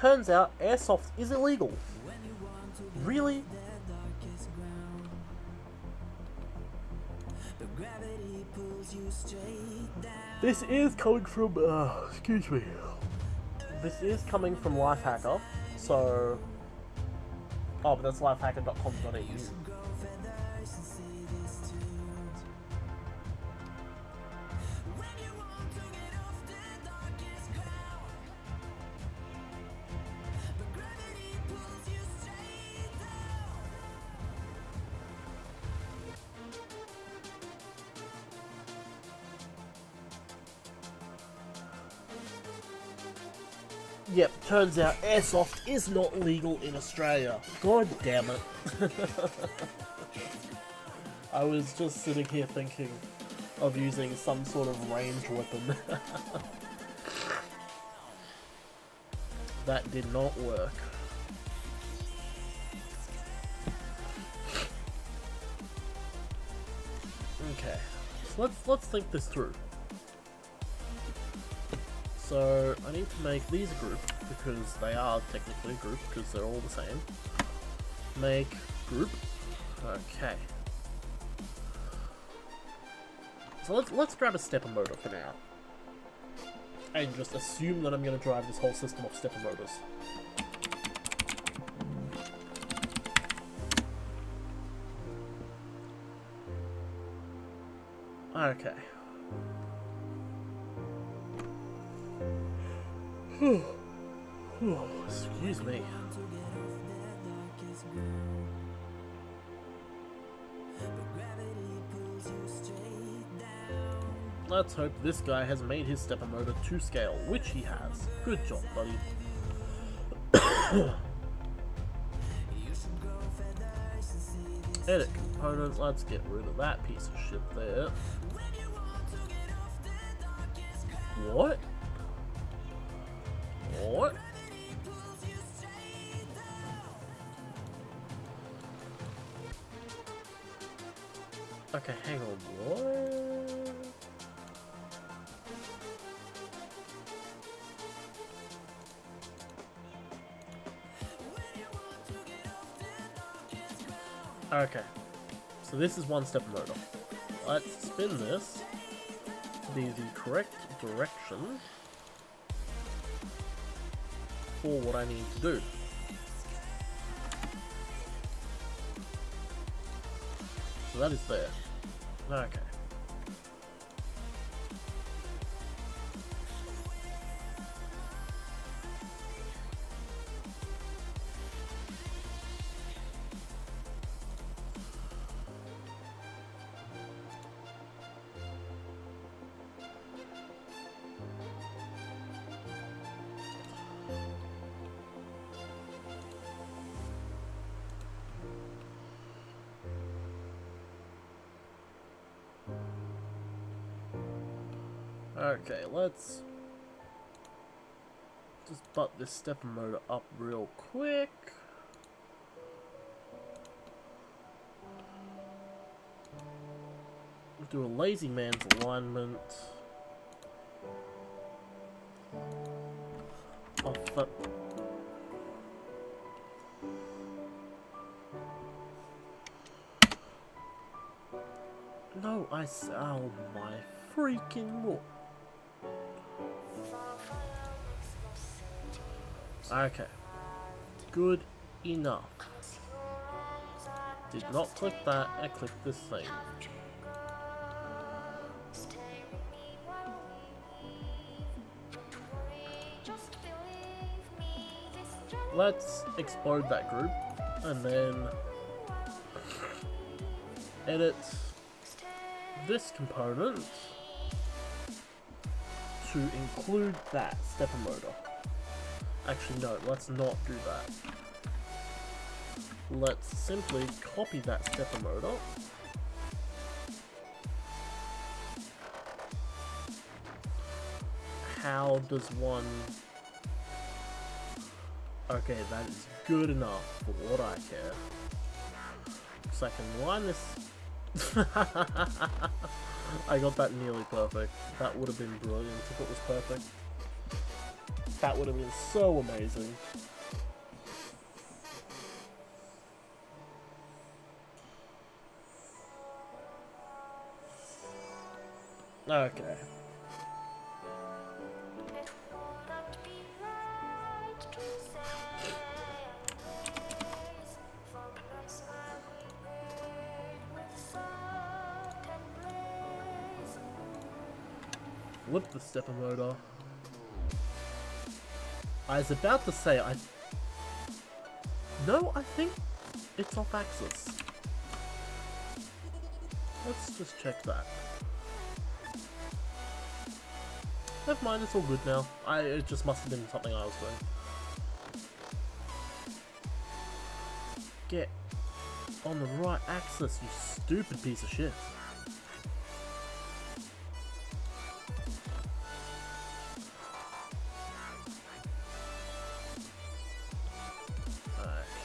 S1: Turns out airsoft is illegal. Really? This is coming from, excuse me. This is coming from Lifehacker, so... Oh, but that's lifehacker.com.au. Yep, turns out airsoft is not legal in Australia. God damn it. I was just sitting here thinking of using some sort of ranged weapon. That did not work. Okay, so let's think this through. So I need to make these a group, because they are technically a group, because they're all the same. Make group. Okay. So let's grab a stepper motor for now. And just assume that I'm going to drive this whole system off stepper motors. Okay. Excuse me. Let's hope this guy has made his stepper motor to scale, which he has. Good job, buddy. Edit components, let's get rid of that piece of shit there. What? What? Okay, hang on, what? Okay, so this is one stepper motor. Let's spin this to be the correct direction for what I need to do. So that is there. Okay. Okay, let's just butt this stepper motor up real quick. Do a lazy man's alignment. Off the... No, oh my freaking lord. Okay. Good enough. Did not click that, I clicked this thing. Let's explode that group, and then edit this component to include that stepper motor. Actually, no, let's not do that. Let's simply copy that stepper motor. How does one... Okay, that is good enough for what I care. So I can line this... I got that nearly perfect. That would have been brilliant if it was perfect. That would have been so amazing. Okay. Flip the stepper motor. I was about to say, no, I think it's off axis. Let's just check that. Never mind, it's all good now. It just must have been something I was doing. Get on the right axis, you stupid piece of shit.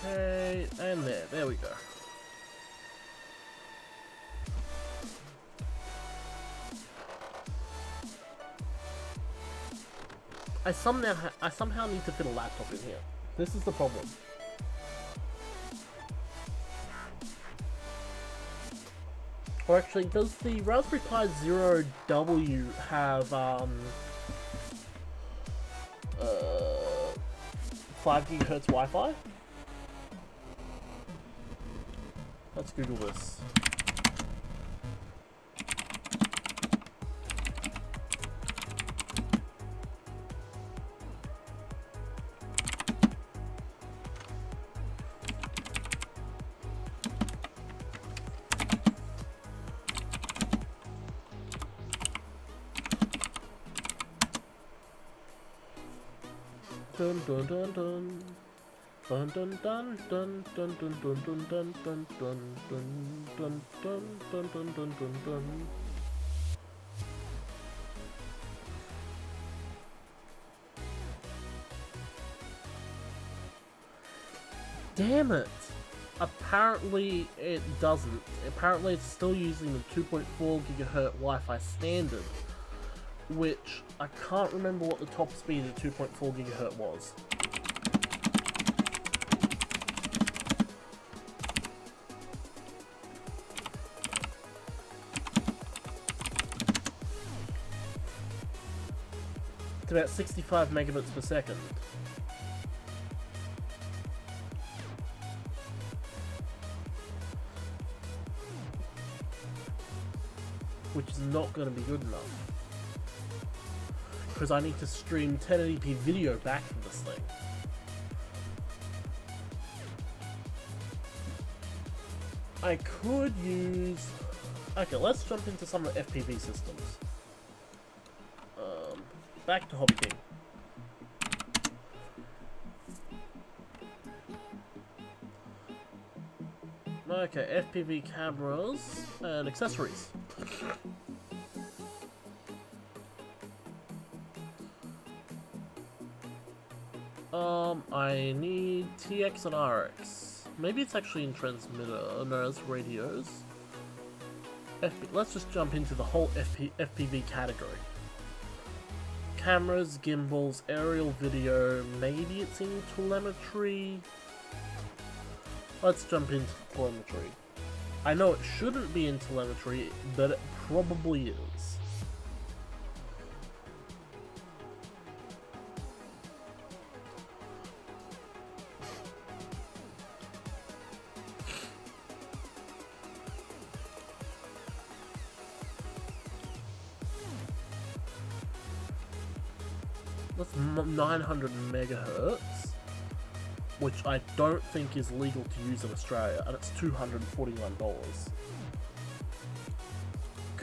S1: Okay, and there we go. I somehow need to fit a laptop in here. This is the problem. Or actually, does the Raspberry Pi Zero W have 5 GHz Wi-Fi? Let's Google this. Dun dun dun dun. Dun dun dun dun dun dun dun dun dun dun dun dun dun dun dun dun dun dun. Damn it! Apparently it doesn't. Apparently it's still using the 2.4 GHz Wi-Fi standard, which I can't remember what the top speed of 2.4 GHz was. It's about 65 megabits per second. Which is not going to be good enough. Because I need to stream 1080p video back from this thing. I could use... Okay, let's jump into some of the FPV systems. Back to Hobby King. Okay, FPV cameras and accessories. I need TX and RX. Maybe it's actually in transmitter, no, it's radios. Let's just jump into the whole FPV category. Cameras, gimbals, aerial video, maybe it's in telemetry. Let's jump into telemetry. I know it shouldn't be in telemetry, but it probably is. That's 900 megahertz, which I don't think is legal to use in Australia, and it's $241.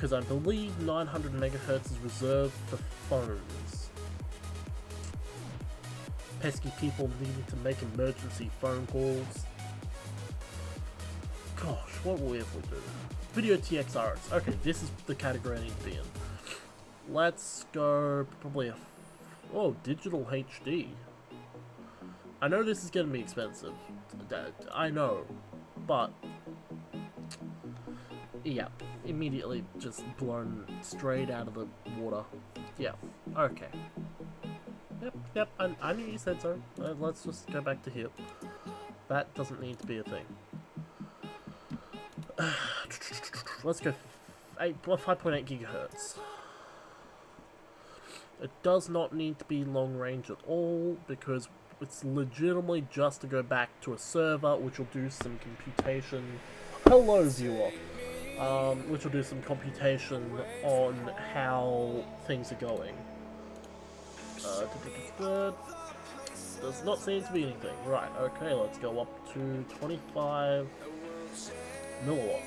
S1: because I believe 900 megahertz is reserved for phones. Pesky people needing to make emergency phone calls. Gosh, what will we ever do? Video TXRs. Okay, this is the category I need to be in. Let's go probably a... Oh, digital HD. I know this is going to be expensive. I know. But... yeah. Immediately just blown straight out of the water. Yeah. Okay. Yep, I knew you said so. Let's just go back to here. That doesn't need to be a thing. Let's go 5.8 gigahertz. It does not need to be long range at all, because it's legitimately just to go back to a server, which will do some computation. Hello, viewer. Which will do some computation on how things are going. Does not seem to be anything. Right, okay, let's go up to 25 milliwatts.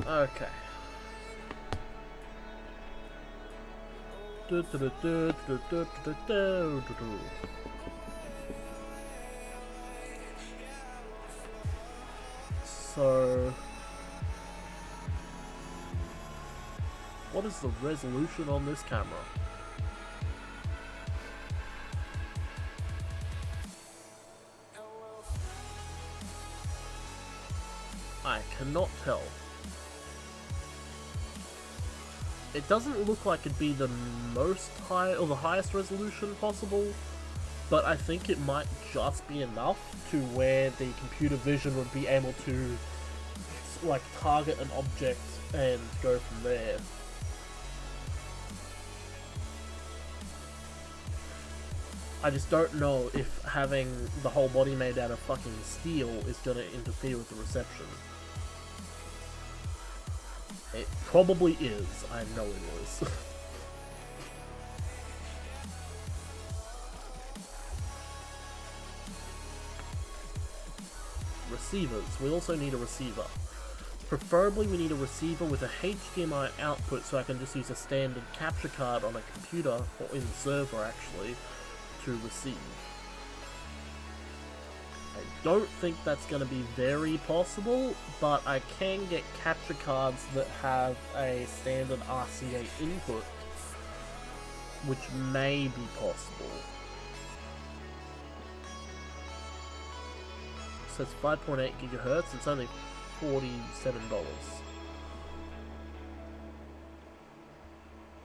S1: Okay. So, what is the resolution on this camera? I cannot tell. It doesn't look like it'd be the most high or the highest resolution possible, but I think it might just be enough to where the computer vision would be able to like target an object and go from there. I just don't know if having the whole body made out of fucking steel is gonna interfere with the reception. It probably is. I know it is. Receivers. We also need a receiver. Preferably we need a receiver with a HDMI output so I can just use a standard capture card on a computer, or in the server actually, to receive. I don't think that's going to be very possible, but I can get capture cards that have a standard RCA input, which may be possible. So it's 5.8 gigahertz, it's only $47.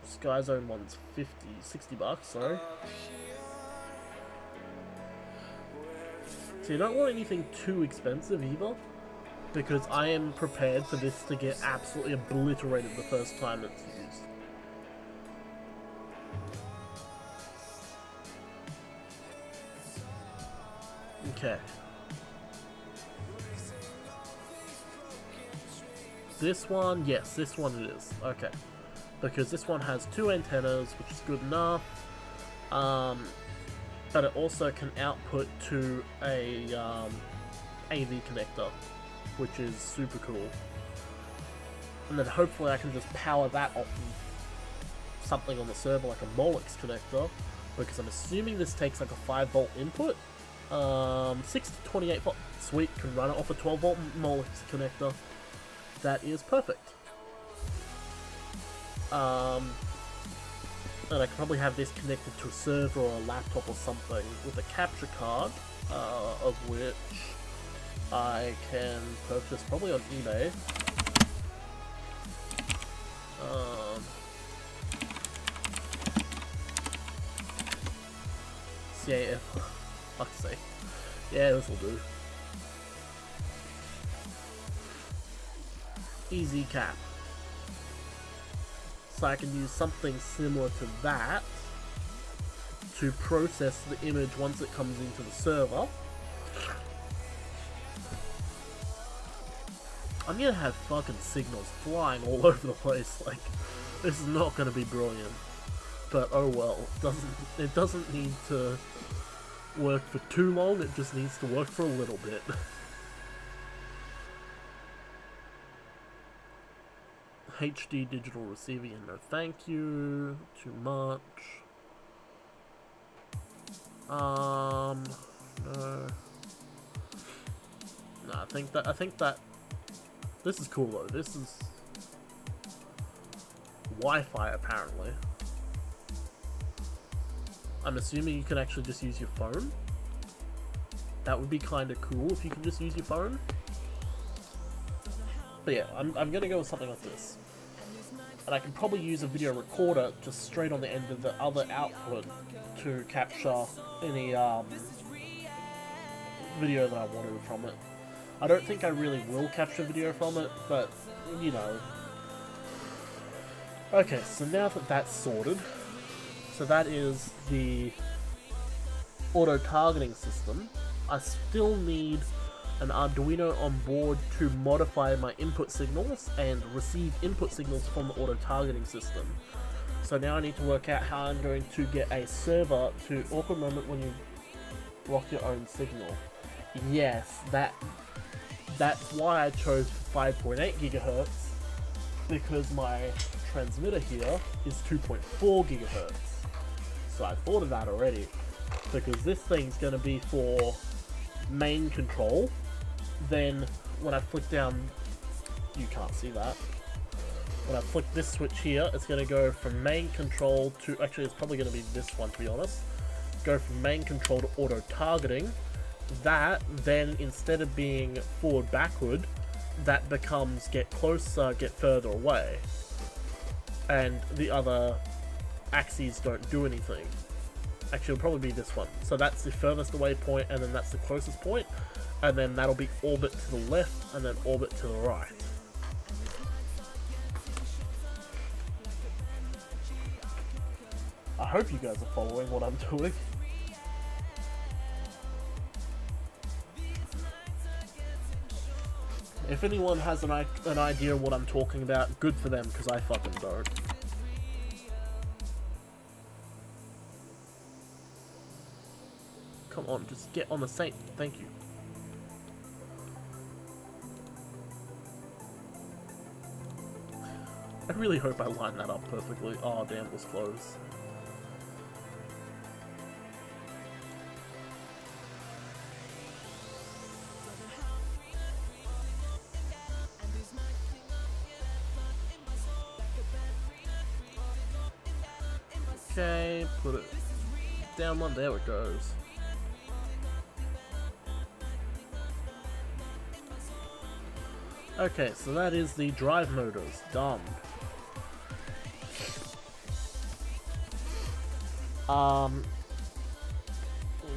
S1: Skyzone one's 60 bucks, sorry. So you don't want anything too expensive either, because I am prepared for this to get absolutely obliterated the first time it's used. Okay. This one, yes, this one it is. Okay. Because this one has 2 antennas, which is good enough. But it also can output to a AV connector, which is super cool. And then hopefully I can just power that off of something on the server like a Molex connector, because I'm assuming this takes like a 5 volt input. 6 to 28 volt. Sweet, can run it off a 12 volt Molex connector. That is perfect. And I can probably have this connected to a server or a laptop or something with a capture card, of which I can purchase probably on eBay. CAF, fuck's sake. Yeah, this will do. Easy cap. So I can use something similar to that to process the image once it comes into the server. I'm gonna have fucking signals flying all over the place, like, This is not going to be brilliant, but oh well. It doesn't need to work for too long, it just needs to work for a little bit. HD digital receiver, no thank you. Too much. No. No, I think that this is cool though. This is Wi-Fi apparently. I'm assuming you can actually just use your phone. That would be kind of cool if you can just use your phone. But yeah, I'm gonna go with something like this. And I can probably use a video recorder just straight on the end of the other output to capture any video that I wanted from it. I don't think I really will capture video from it, but you know. Okay, so now that that's sorted, so that is the auto-targeting system. I still need an Arduino on board to modify my input signals and receive input signals from the auto-targeting system. So now I need to work out how I'm going to get a server to awkward moment when you block your own signal. Yes, that's why I chose 5.8 gigahertz, because my transmitter here is 2.4 gigahertz. So I thought of that already, because this thing's going to be for main control. Then when I flick down, you can't see that. When I flick this switch here, it's going to go from main control to, actually it's probably going to be this one to be honest, go from main control to auto targeting. That then, instead of being forward backward, that becomes get closer, get further away, and the other axes don't do anything. Actually, it'll probably be this one. So that's the furthest away point, and then that's the closest point, and then that'll be orbit to the left, and then orbit to the right. I hope you guys are following what I'm doing. If anyone has an idea of what I'm talking about, good for them, because I fucking don't. Come on, just get on the same. Thank you. I really hope I line that up perfectly. Oh damn, it was close. Okay, put it down one, there it goes. Okay, so that is the drive motors done.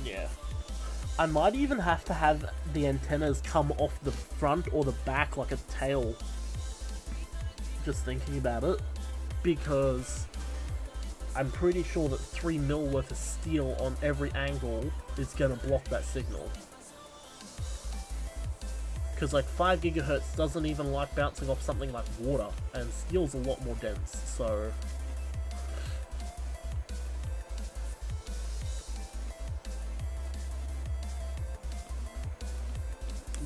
S1: Yeah. I might even have to have the antennas come off the front or the back like a tail. Just thinking about it. Because I'm pretty sure that 3mm worth of steel on every angle is gonna block that signal. Because like 5 gigahertz doesn't even like bouncing off something like water, and steel's a lot more dense, so...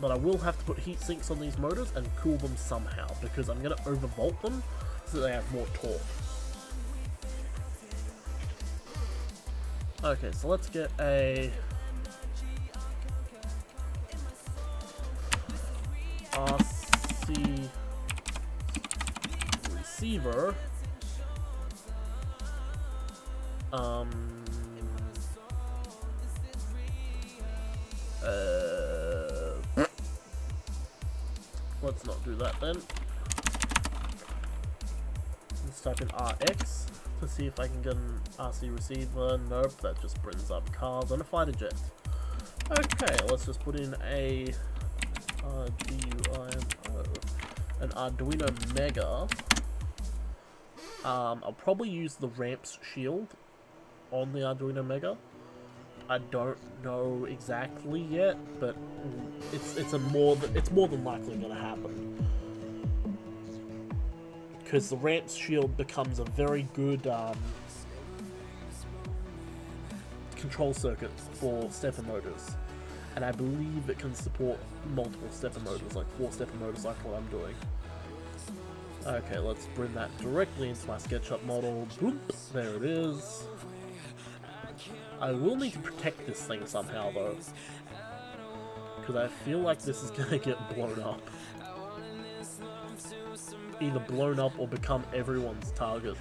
S1: But I will have to put heat sinks on these motors and cool them somehow, because I'm going to overvolt them so that they have more torque. Okay, so let's get a RC receiver. Let's not do that then. Let's type in RX to see if I can get an RC receiver. Nope, that just brings up cars and a fighter jet. Okay, let's just put in a an Arduino Mega. I'll probably use the ramps shield on the Arduino Mega. I don't know exactly yet, but it's more than likely gonna happen. because the ramp's shield becomes a very good control circuit for stepper motors, and I believe it can support multiple stepper motors, like 4 stepper motors, like what I'm doing. Okay, let's bring that directly into my SketchUp model. Boop, there it is. I will need to protect this thing somehow though, because I feel like this is gonna get blown up. Either blown up or become everyone's target.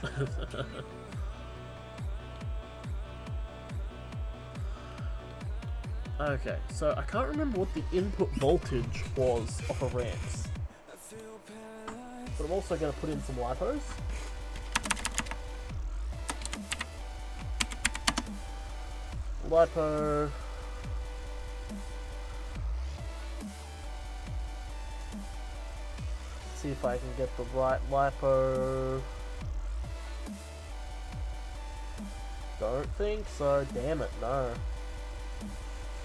S1: Okay, so I can't remember what the input voltage was off of ramps. But I'm also going to put in some lipos. Lipo. Let's see if I can get the right lipo. Don't think so. Damn it, no.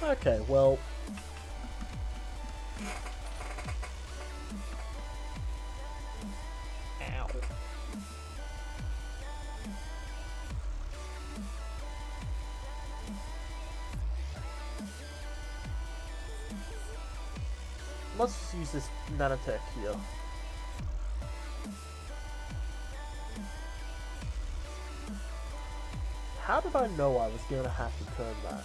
S1: Okay, well. Ow. Let's just use this nanotech here. How did I know I was gonna have to turn that?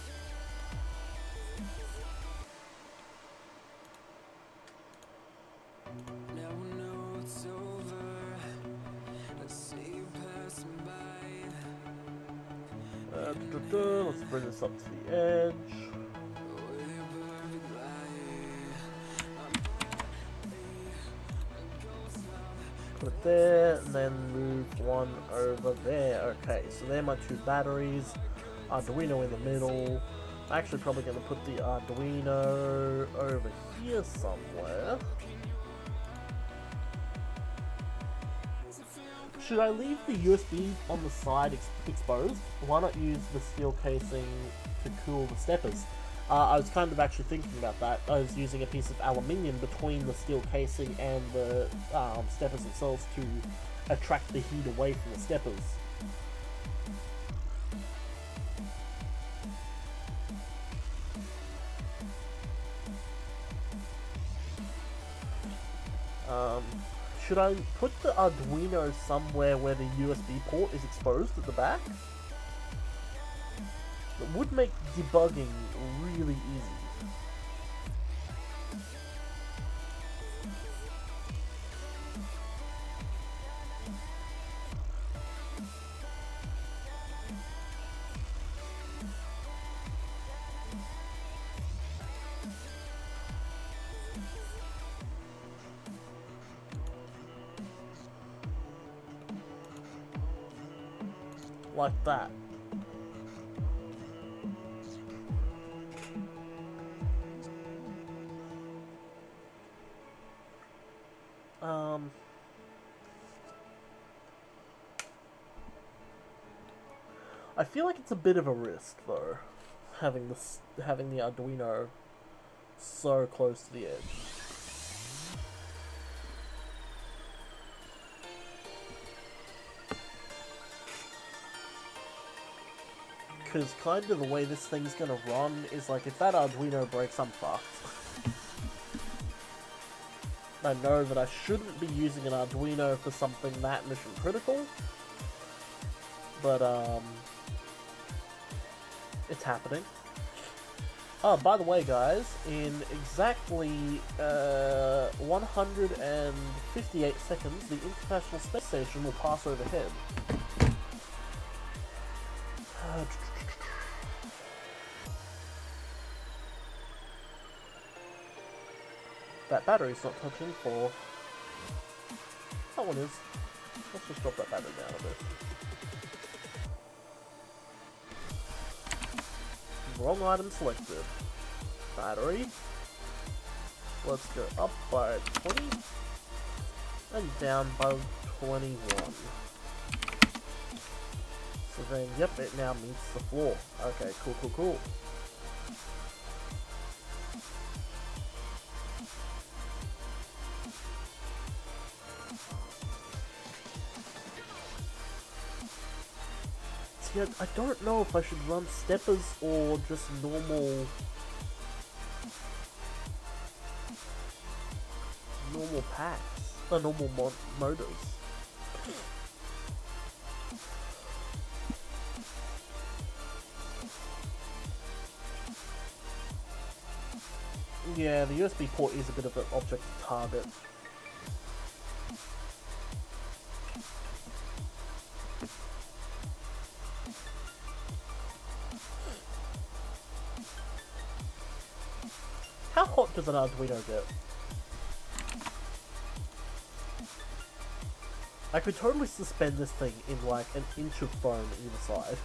S1: Let's bring this up to the edge. Put it there, and then move one over there. Okay, so they're my 2 batteries. Arduino in the middle. I'm actually probably going to put the Arduino over here somewhere. Should I leave the USB on the side exposed? Why not use the steel casing to cool the steppers? I was kind of actually thinking about that. I was using a piece of aluminium between the steel casing and the steppers themselves to attract the heat away from the steppers. Should I put the Arduino somewhere where the USB port is exposed at the back? It would make debugging really easy. Like that. I feel like it's a bit of a risk though, having the Arduino so close to the edge. Because kind of the way this thing's gonna run is like, if that Arduino breaks, I'm fucked. I know that I shouldn't be using an Arduino for something that mission critical, but it's happening. Oh, by the way guys, in exactly 158 seconds, the International Space Station will pass overhead. That battery's not touching for... That one is. Let's just drop that battery down a bit. Wrong item selected. Battery. Let's go up by 20. And down by 21. So then, yep, it now meets the floor. Okay, cool, cool, cool. See, I don't know if I should run steppers or just normal packs, normal motors. Yeah, the USB port is a bit of an object to target. How hot does an Arduino get? I could totally suspend this thing in like an inch of foam inside.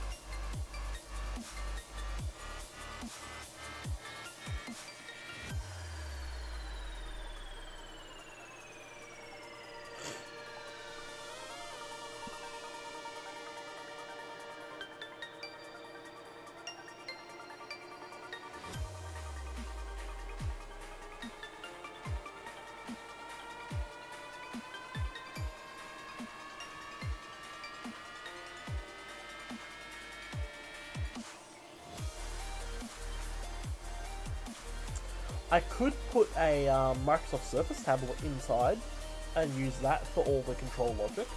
S1: I could put a Microsoft Surface tablet inside and use that for all the control logic.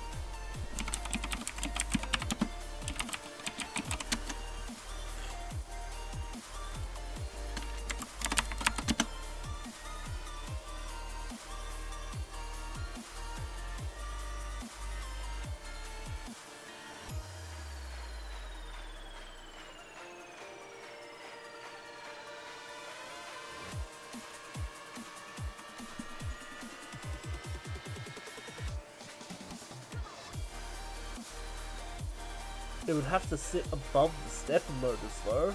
S1: It would have to sit above the stepper motors though.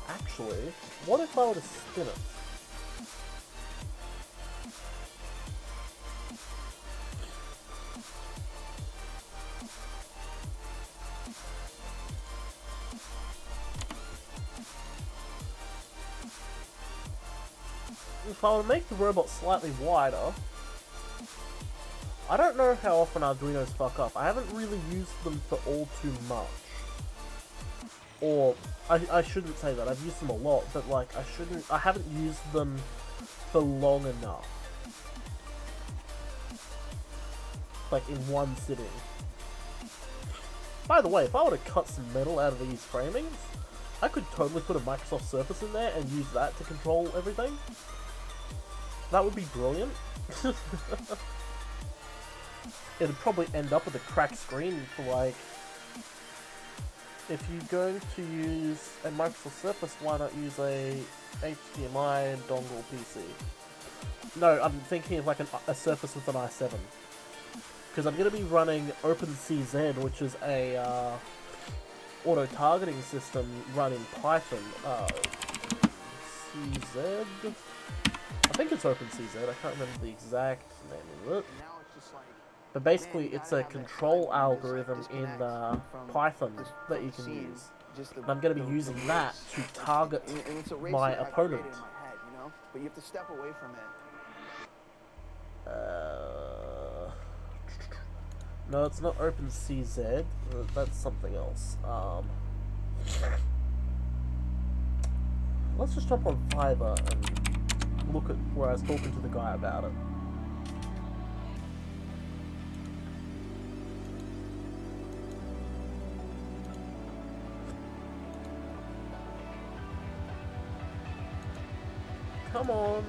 S1: Actually, what if I were to spin it? If I were to make the robot slightly wider, I don't know how often Arduinos fuck up. I haven't really used them for all too much. Or, I shouldn't say that, I've used them a lot, but like, I haven't used them for long enough. Like, in one sitting. By the way, if I were to cut some metal out of these framings, I could totally put a Microsoft Surface in there and use that to control everything. That would be brilliant. It'd probably end up with a cracked screen for like... If you're going to use a Microsoft Surface, why not use a HDMI dongle PC? No, I'm thinking of like a Surface with an i7. Because I'm going to be running OpenCZ, which is a auto-targeting system running Python. CZ? I think it's OpenCZ, I can't remember the exact name of it. But basically, it's a control algorithm in Python that you can use. And I'm going to be using that to target my opponent.
S2: But you have to step away from it.
S1: No, it's not OpenCZ. That's something else. Let's just jump on Fiverr and look at where I was talking to the guy about it. Come on.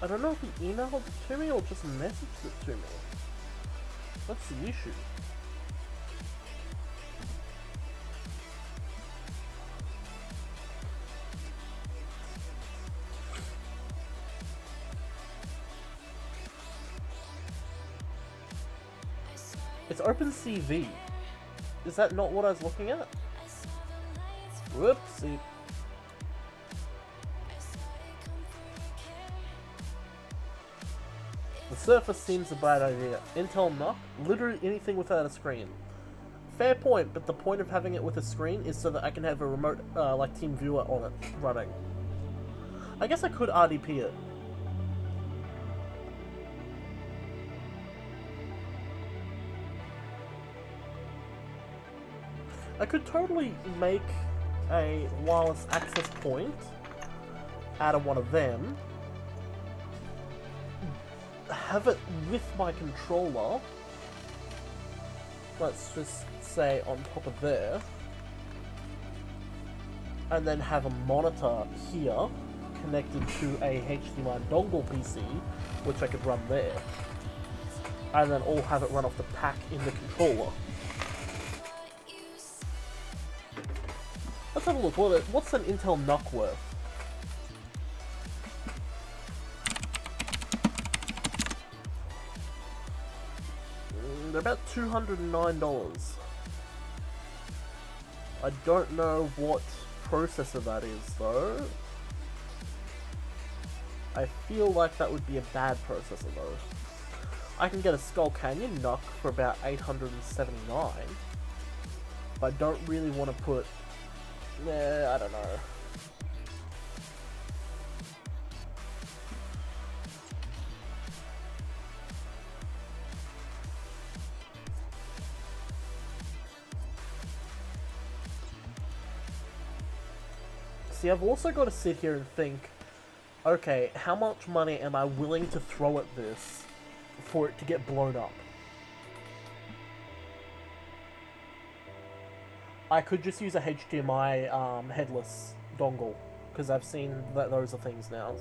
S1: I don't know if he emailed it to me or just messaged it to me. What's the issue? It's OpenCV. Is that not what I was looking at? Whoopsie. The Surface seems a bad idea. Intel NUC? Literally anything without a screen. Fair point, but the point of having it with a screen is so that I can have a remote, like Team Viewer on it, running. I guess I could RDP it. I could totally make a wireless access point out of one of them, have it with my controller, let's just say on top of there, and then have a monitor here connected to a HDMI dongle PC, which I could run there, and then all have it run off the pack in the controller. Let's have a look. What's an Intel NUC worth? They're about $209. I don't know what processor that is, though. I feel like that would be a bad processor, though. I can get a Skull Canyon NUC for about $879, but I don't really want to put... I don't know. See, I've also got to sit here and think, okay, how much money am I willing to throw at this for it to get blown up? I could just use a HDMI headless dongle, because I've seen that those are things now.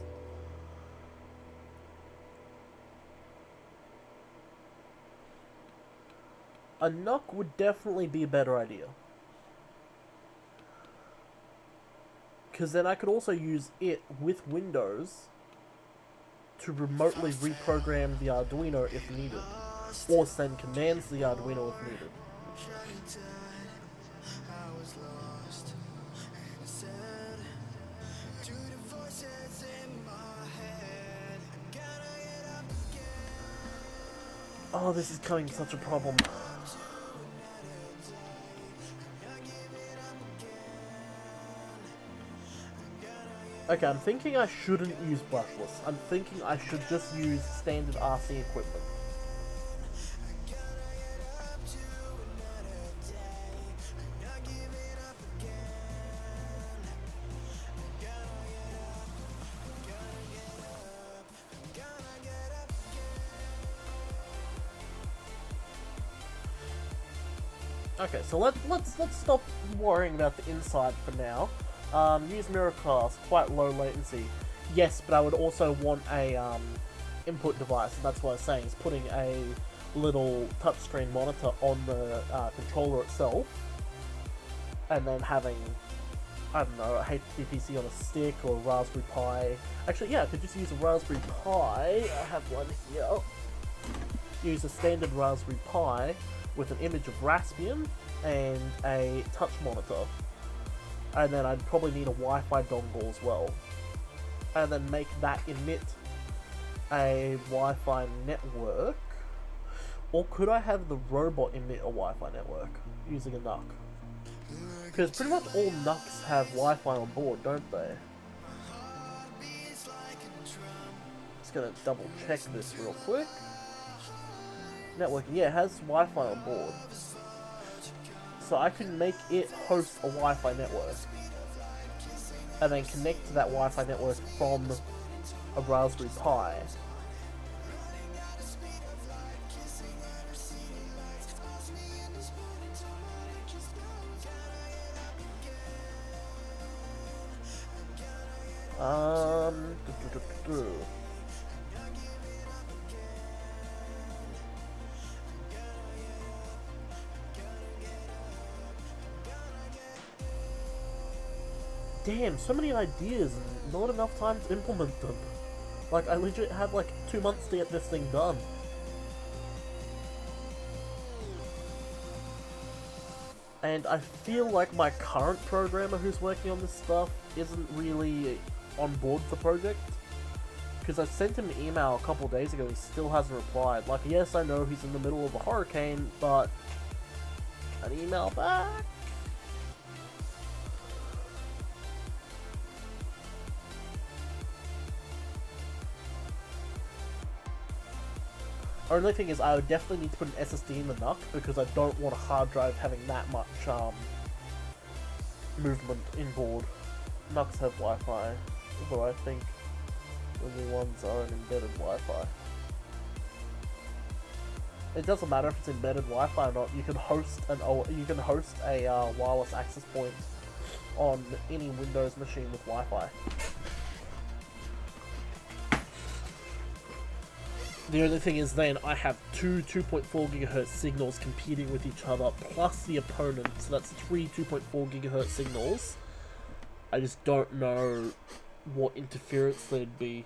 S1: A NUC would definitely be a better idea. Because then I could also use it with Windows to remotely reprogram the Arduino if needed, or send commands to the Arduino if needed. Oh, this is becoming such a problem. Okay, I'm thinking I shouldn't use brushless. I'm thinking I should just use standard RC equipment. Okay, so let's stop worrying about the inside for now. Use Miracast, quite low latency. Yes, but I would also want a input device, and that's what I was saying, is putting a little touchscreen monitor on the controller itself, and then having, I don't know, a HTPC on a stick or a Raspberry Pi. Actually, yeah, I could just use a Raspberry Pi. I have one here. Use a standard Raspberry Pi with an image of Raspbian and a touch monitor. And then I'd probably need a Wi-Fi dongle as well. And then make that emit a Wi-Fi network. Or could I have the robot emit a Wi-Fi network using a NUC? Because pretty much all NUCs have Wi-Fi on board, don't they? Just gonna double check this real quick. Networking, yeah, it has Wi-Fi on board. So I can make it host a Wi-Fi network. And then connect to that Wi-Fi network from a Raspberry Pi. Um. Damn, so many ideas and not enough time to implement them. Like, I legit had like 2 months to get this thing done. And I feel like my current programmer who's working on this stuff isn't really on board with the project. Because I sent him an email a couple days ago, he still hasn't replied. Like, yes, I know he's in the middle of a hurricane, but an email back? Only thing is, I would definitely need to put an SSD in the NUC because I don't want a hard drive having that much movement inboard. NUCs have Wi-Fi, although I think the new ones are an embedded Wi-Fi. It doesn't matter if it's embedded Wi-Fi or not. You can host a wireless access point on any Windows machine with Wi-Fi. The only thing is then I have two 2.4 GHz signals competing with each other plus the opponent, so that's 3 2.4 GHz signals. I just don't know what interference there'd be.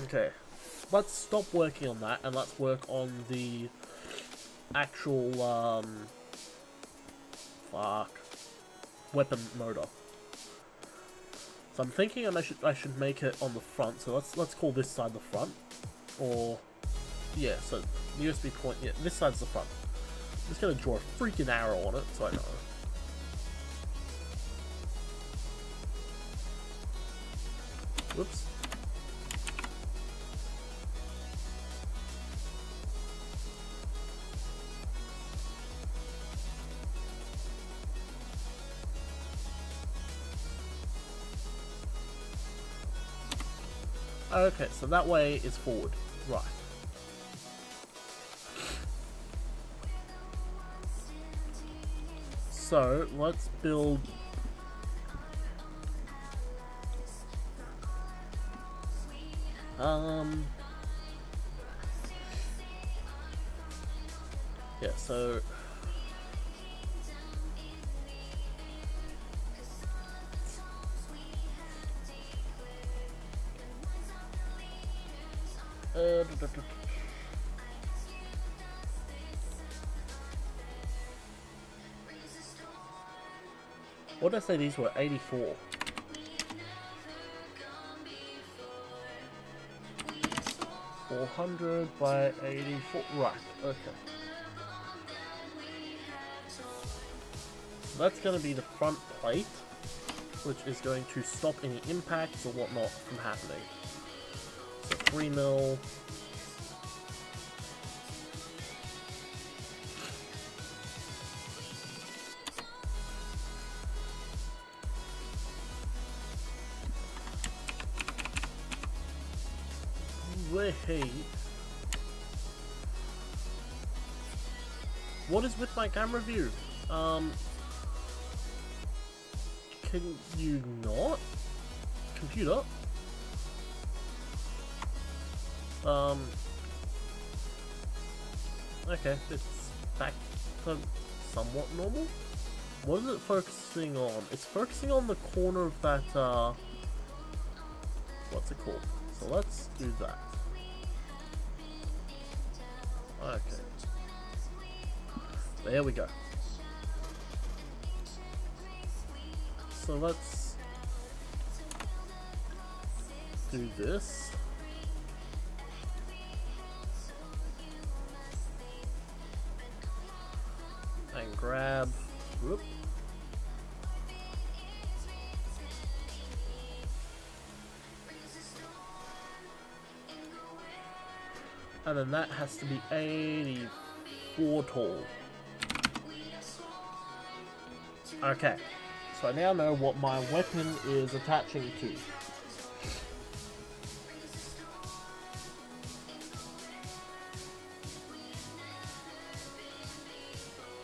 S1: Okay, let's stop working on that and let's work on the actual weapon motor. So I'm thinking I should make it on the front. So let's call this side the front, or yeah. So the USB point, yeah, this side's the front. I'm just gonna draw a freaking arrow on it so I know. Whoops. Okay, so that way is forward. Right. So, let's build... Yeah, so... What did I say these were? 84. $400 by 84. Right, okay. So that's going to be the front plate, which is going to stop any impacts or whatnot from happening. So 3 mil. Wait. What is with my camera view? Can you not? Computer? Okay, it's back to somewhat normal. What is it focusing on? It's focusing on the corner of that, what's it called? So let's do that. Okay. There we go. So let's do this. And grab, whoop. And then that has to be 84 tall. Okay, so I now know what my weapon is attaching to.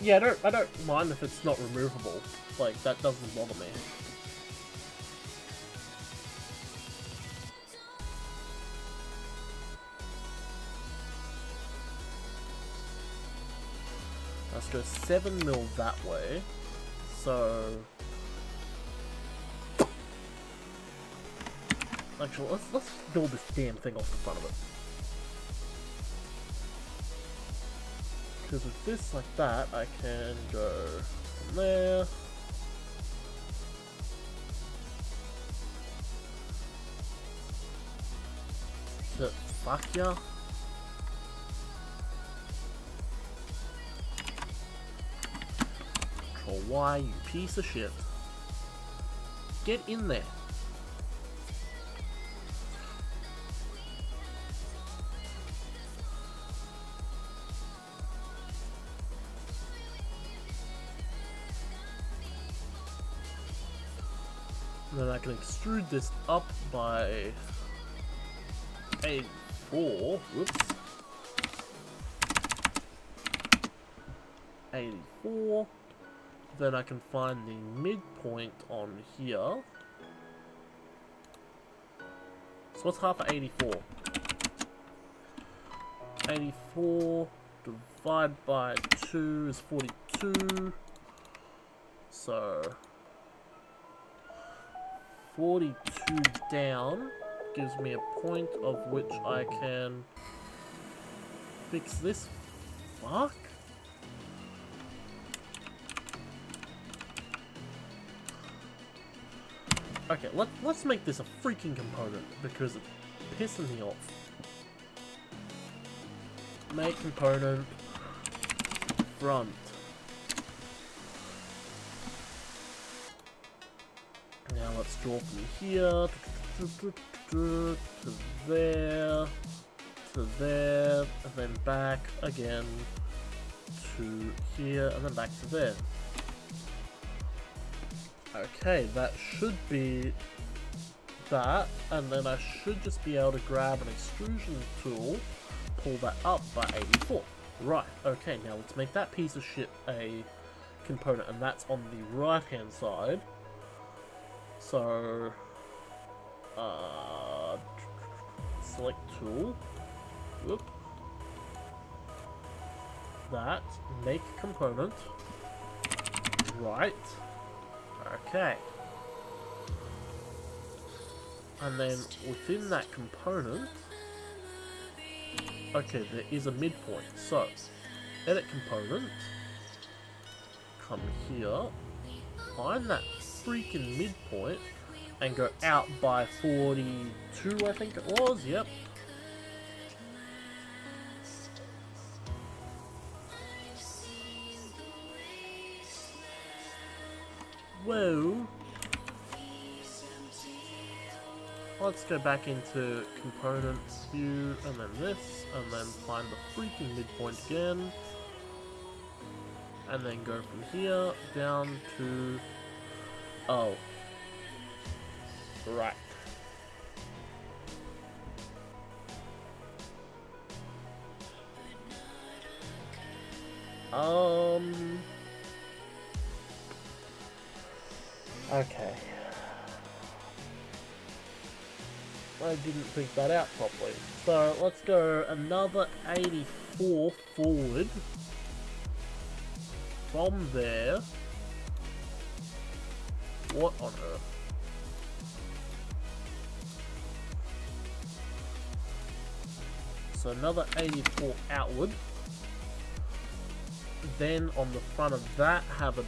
S1: Yeah, I don't mind if it's not removable. Like, that doesn't bother me. Let's go 7 mil that way. So... Actually, let's build this damn thing off the front of it. Because with this like that, I can go from there. So, fuck ya. Control Y, you piece of shit. Get in there. Then I can extrude this up by 84. Whoops. 84. Then I can find the midpoint on here. So what's half of 84? 84 divided by 2 is 42. So 42 down gives me a point of which I can fix this. Fuck? Okay, let's make this a freaking component because it's pissing me off. Make component front. Now let's draw from here to there, to there, and then back again to here, and then back to there. Okay, that should be that, and then I should just be able to grab an extrusion tool, pull that up by 84. Right, okay, now let's make that piece of shit a component, and that's on the right hand side. So, select tool, whoop, that, make component, right, okay, and then within that component, okay, there is a midpoint, so, edit component, come here, find that freaking midpoint, and go out by 42, I think it was, yep. Whoa. Let's go back into components view, and then this, and then find the freaking midpoint again. And then go from here down to... Oh. Right. Okay. I didn't think that out properly. So let's go another 84 forward. From there. What on earth? So another 84 outward. Then on the front of that have a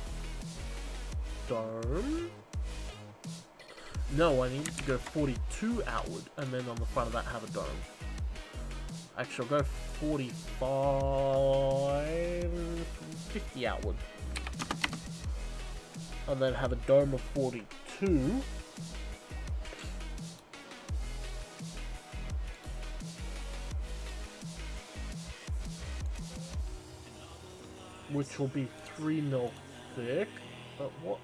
S1: dome. No, I need to go 42 outward, and then on the front of that have a dome. Actually, I'll go 45, 50 outward. And then have a dome of 42. Which will be 3 mil thick. But what,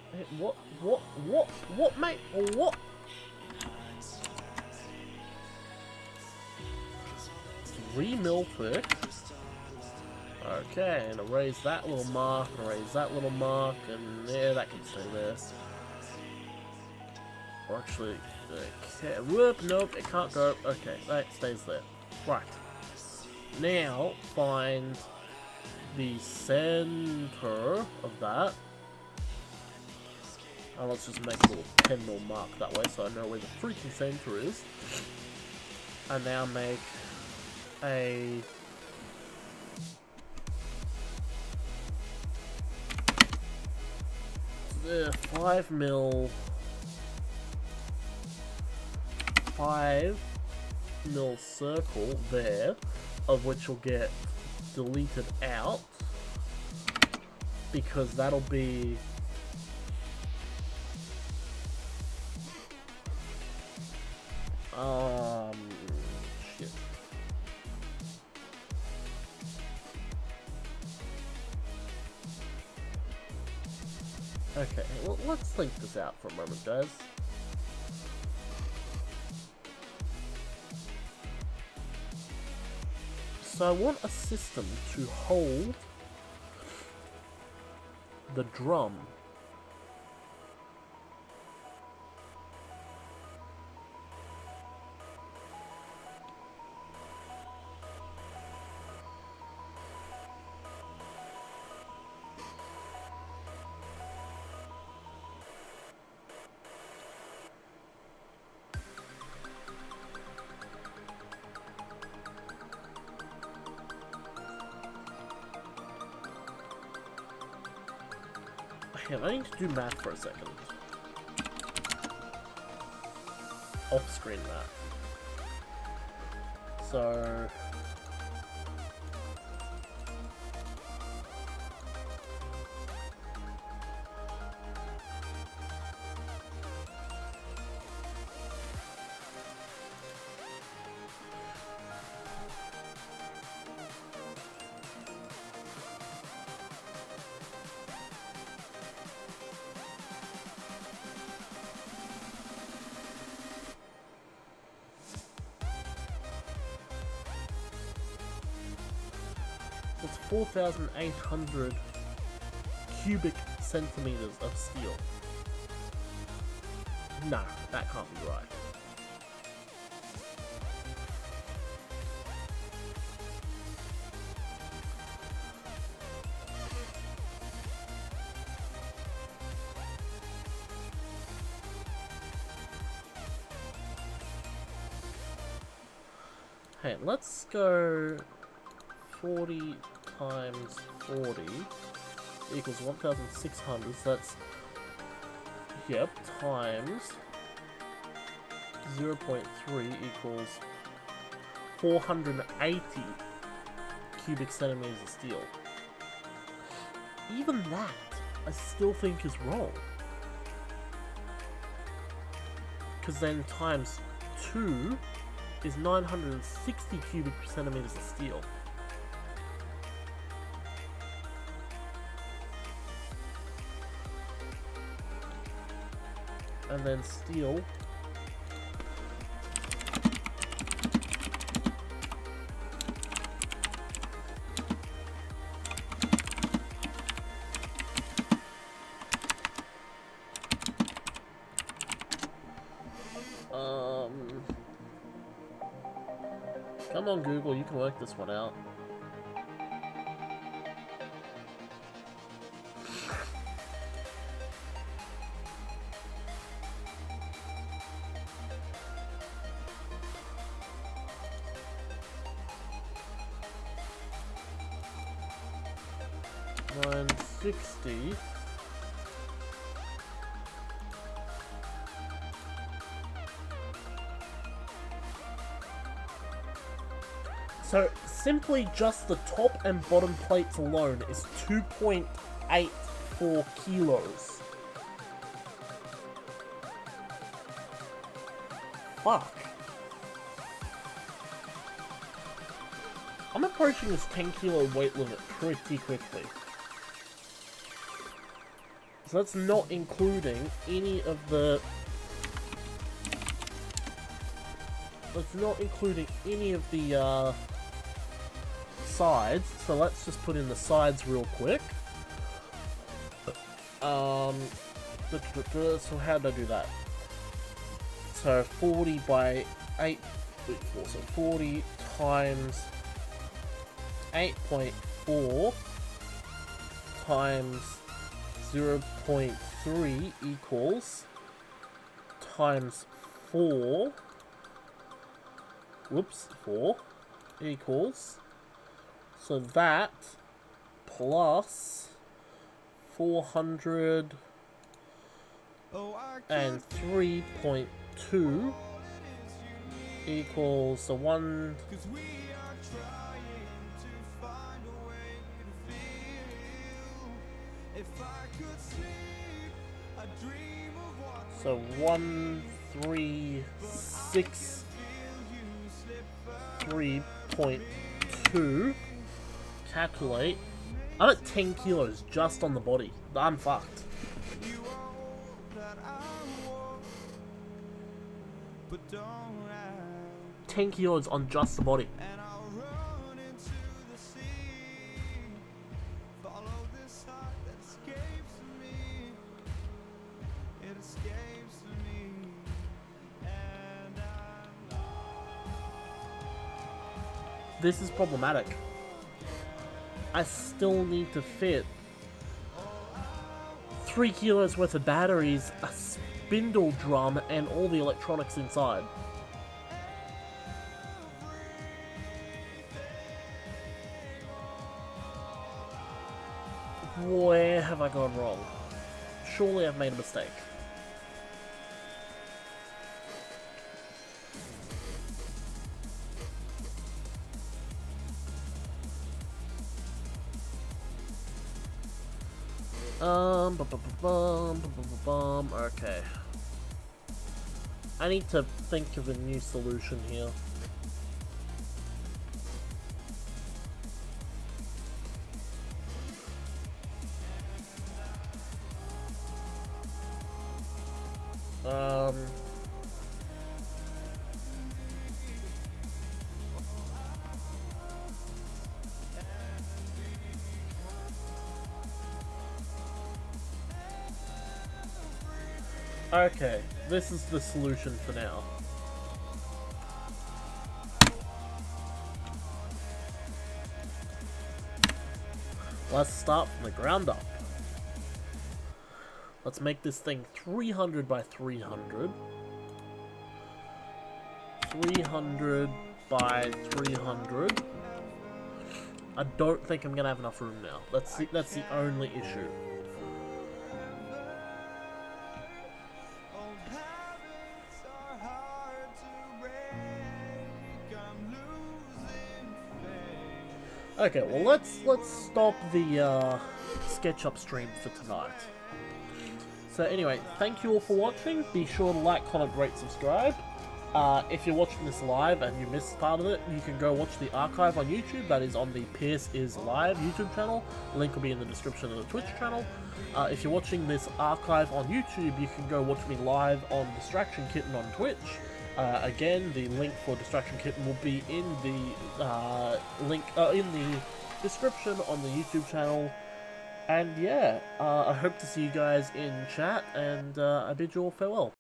S1: mate? What? 3 mil thick. Okay, and erase that little mark, and erase that little mark, and yeah, that can stay there. Or actually, okay, whoop, nope, it can't go. Okay, that stays there. Right. Now, find the center of that. And let's just make a little 10 mil mark that way so I know where the freaking center is. And now make a... the 5 mil circle there, of which will get deleted out because that'll be shit. Okay, well, let's think this out for a moment, guys. So I want a system to hold the drum. Okay, I need to do math for a second. Off-screen math. So... It's 4,800 cubic centimeters of steel. Nah, that can't be right. Hey, let's go 40 times 40 equals 1,600, so that's, yep, times 0.3 equals 480 cubic centimeters of steel. Even that, I still think is wrong. Because then times 2 is 960 cubic centimeters of steel. And then steel come on Google, you can work this one out. $960 So simply just the top and bottom plates alone is 2.84 kilos. Fuck. I'm approaching this 10 kilo weight limit pretty quickly. So that's not including any of the... sides, so let's just put in the sides real quick. So how did I do that? So 40 by 8, so 40 times 8.4 times 0.3 equals times 4. Whoops, 4 equals. So that plus 403.2 equals the 1. So 1,363.2. Calculate. I'm at 10 kilos just on the body. I'm fucked. But 10 kilos on just the body. This is problematic. I still need to fit 3 kilos worth of batteries, a spindle drum, and all the electronics inside. Where have I gone wrong? Surely I've made a mistake. Okay. I need to think of a new solution here. Okay, this is the solution for now. Let's start from the ground up. Let's make this thing 300 by 300. 300 by 300. I don't think I'm gonna have enough room now. That's the only issue. Okay, well let's stop the SketchUp stream for tonight. So anyway, thank you all for watching. Be sure to like, comment, rate, subscribe. If you're watching this live and you missed part of it, you can go watch the archive on YouTube. That is on the Pierce is Live YouTube channel. Link will be in the description of the Twitch channel. If you're watching this archive on YouTube, you can go watch me live on Distraction Kitten on Twitch. Again, the link for Distraction Kitten will be in the in the description on the YouTube channel. And yeah, I hope to see you guys in chat, and I bid you all farewell.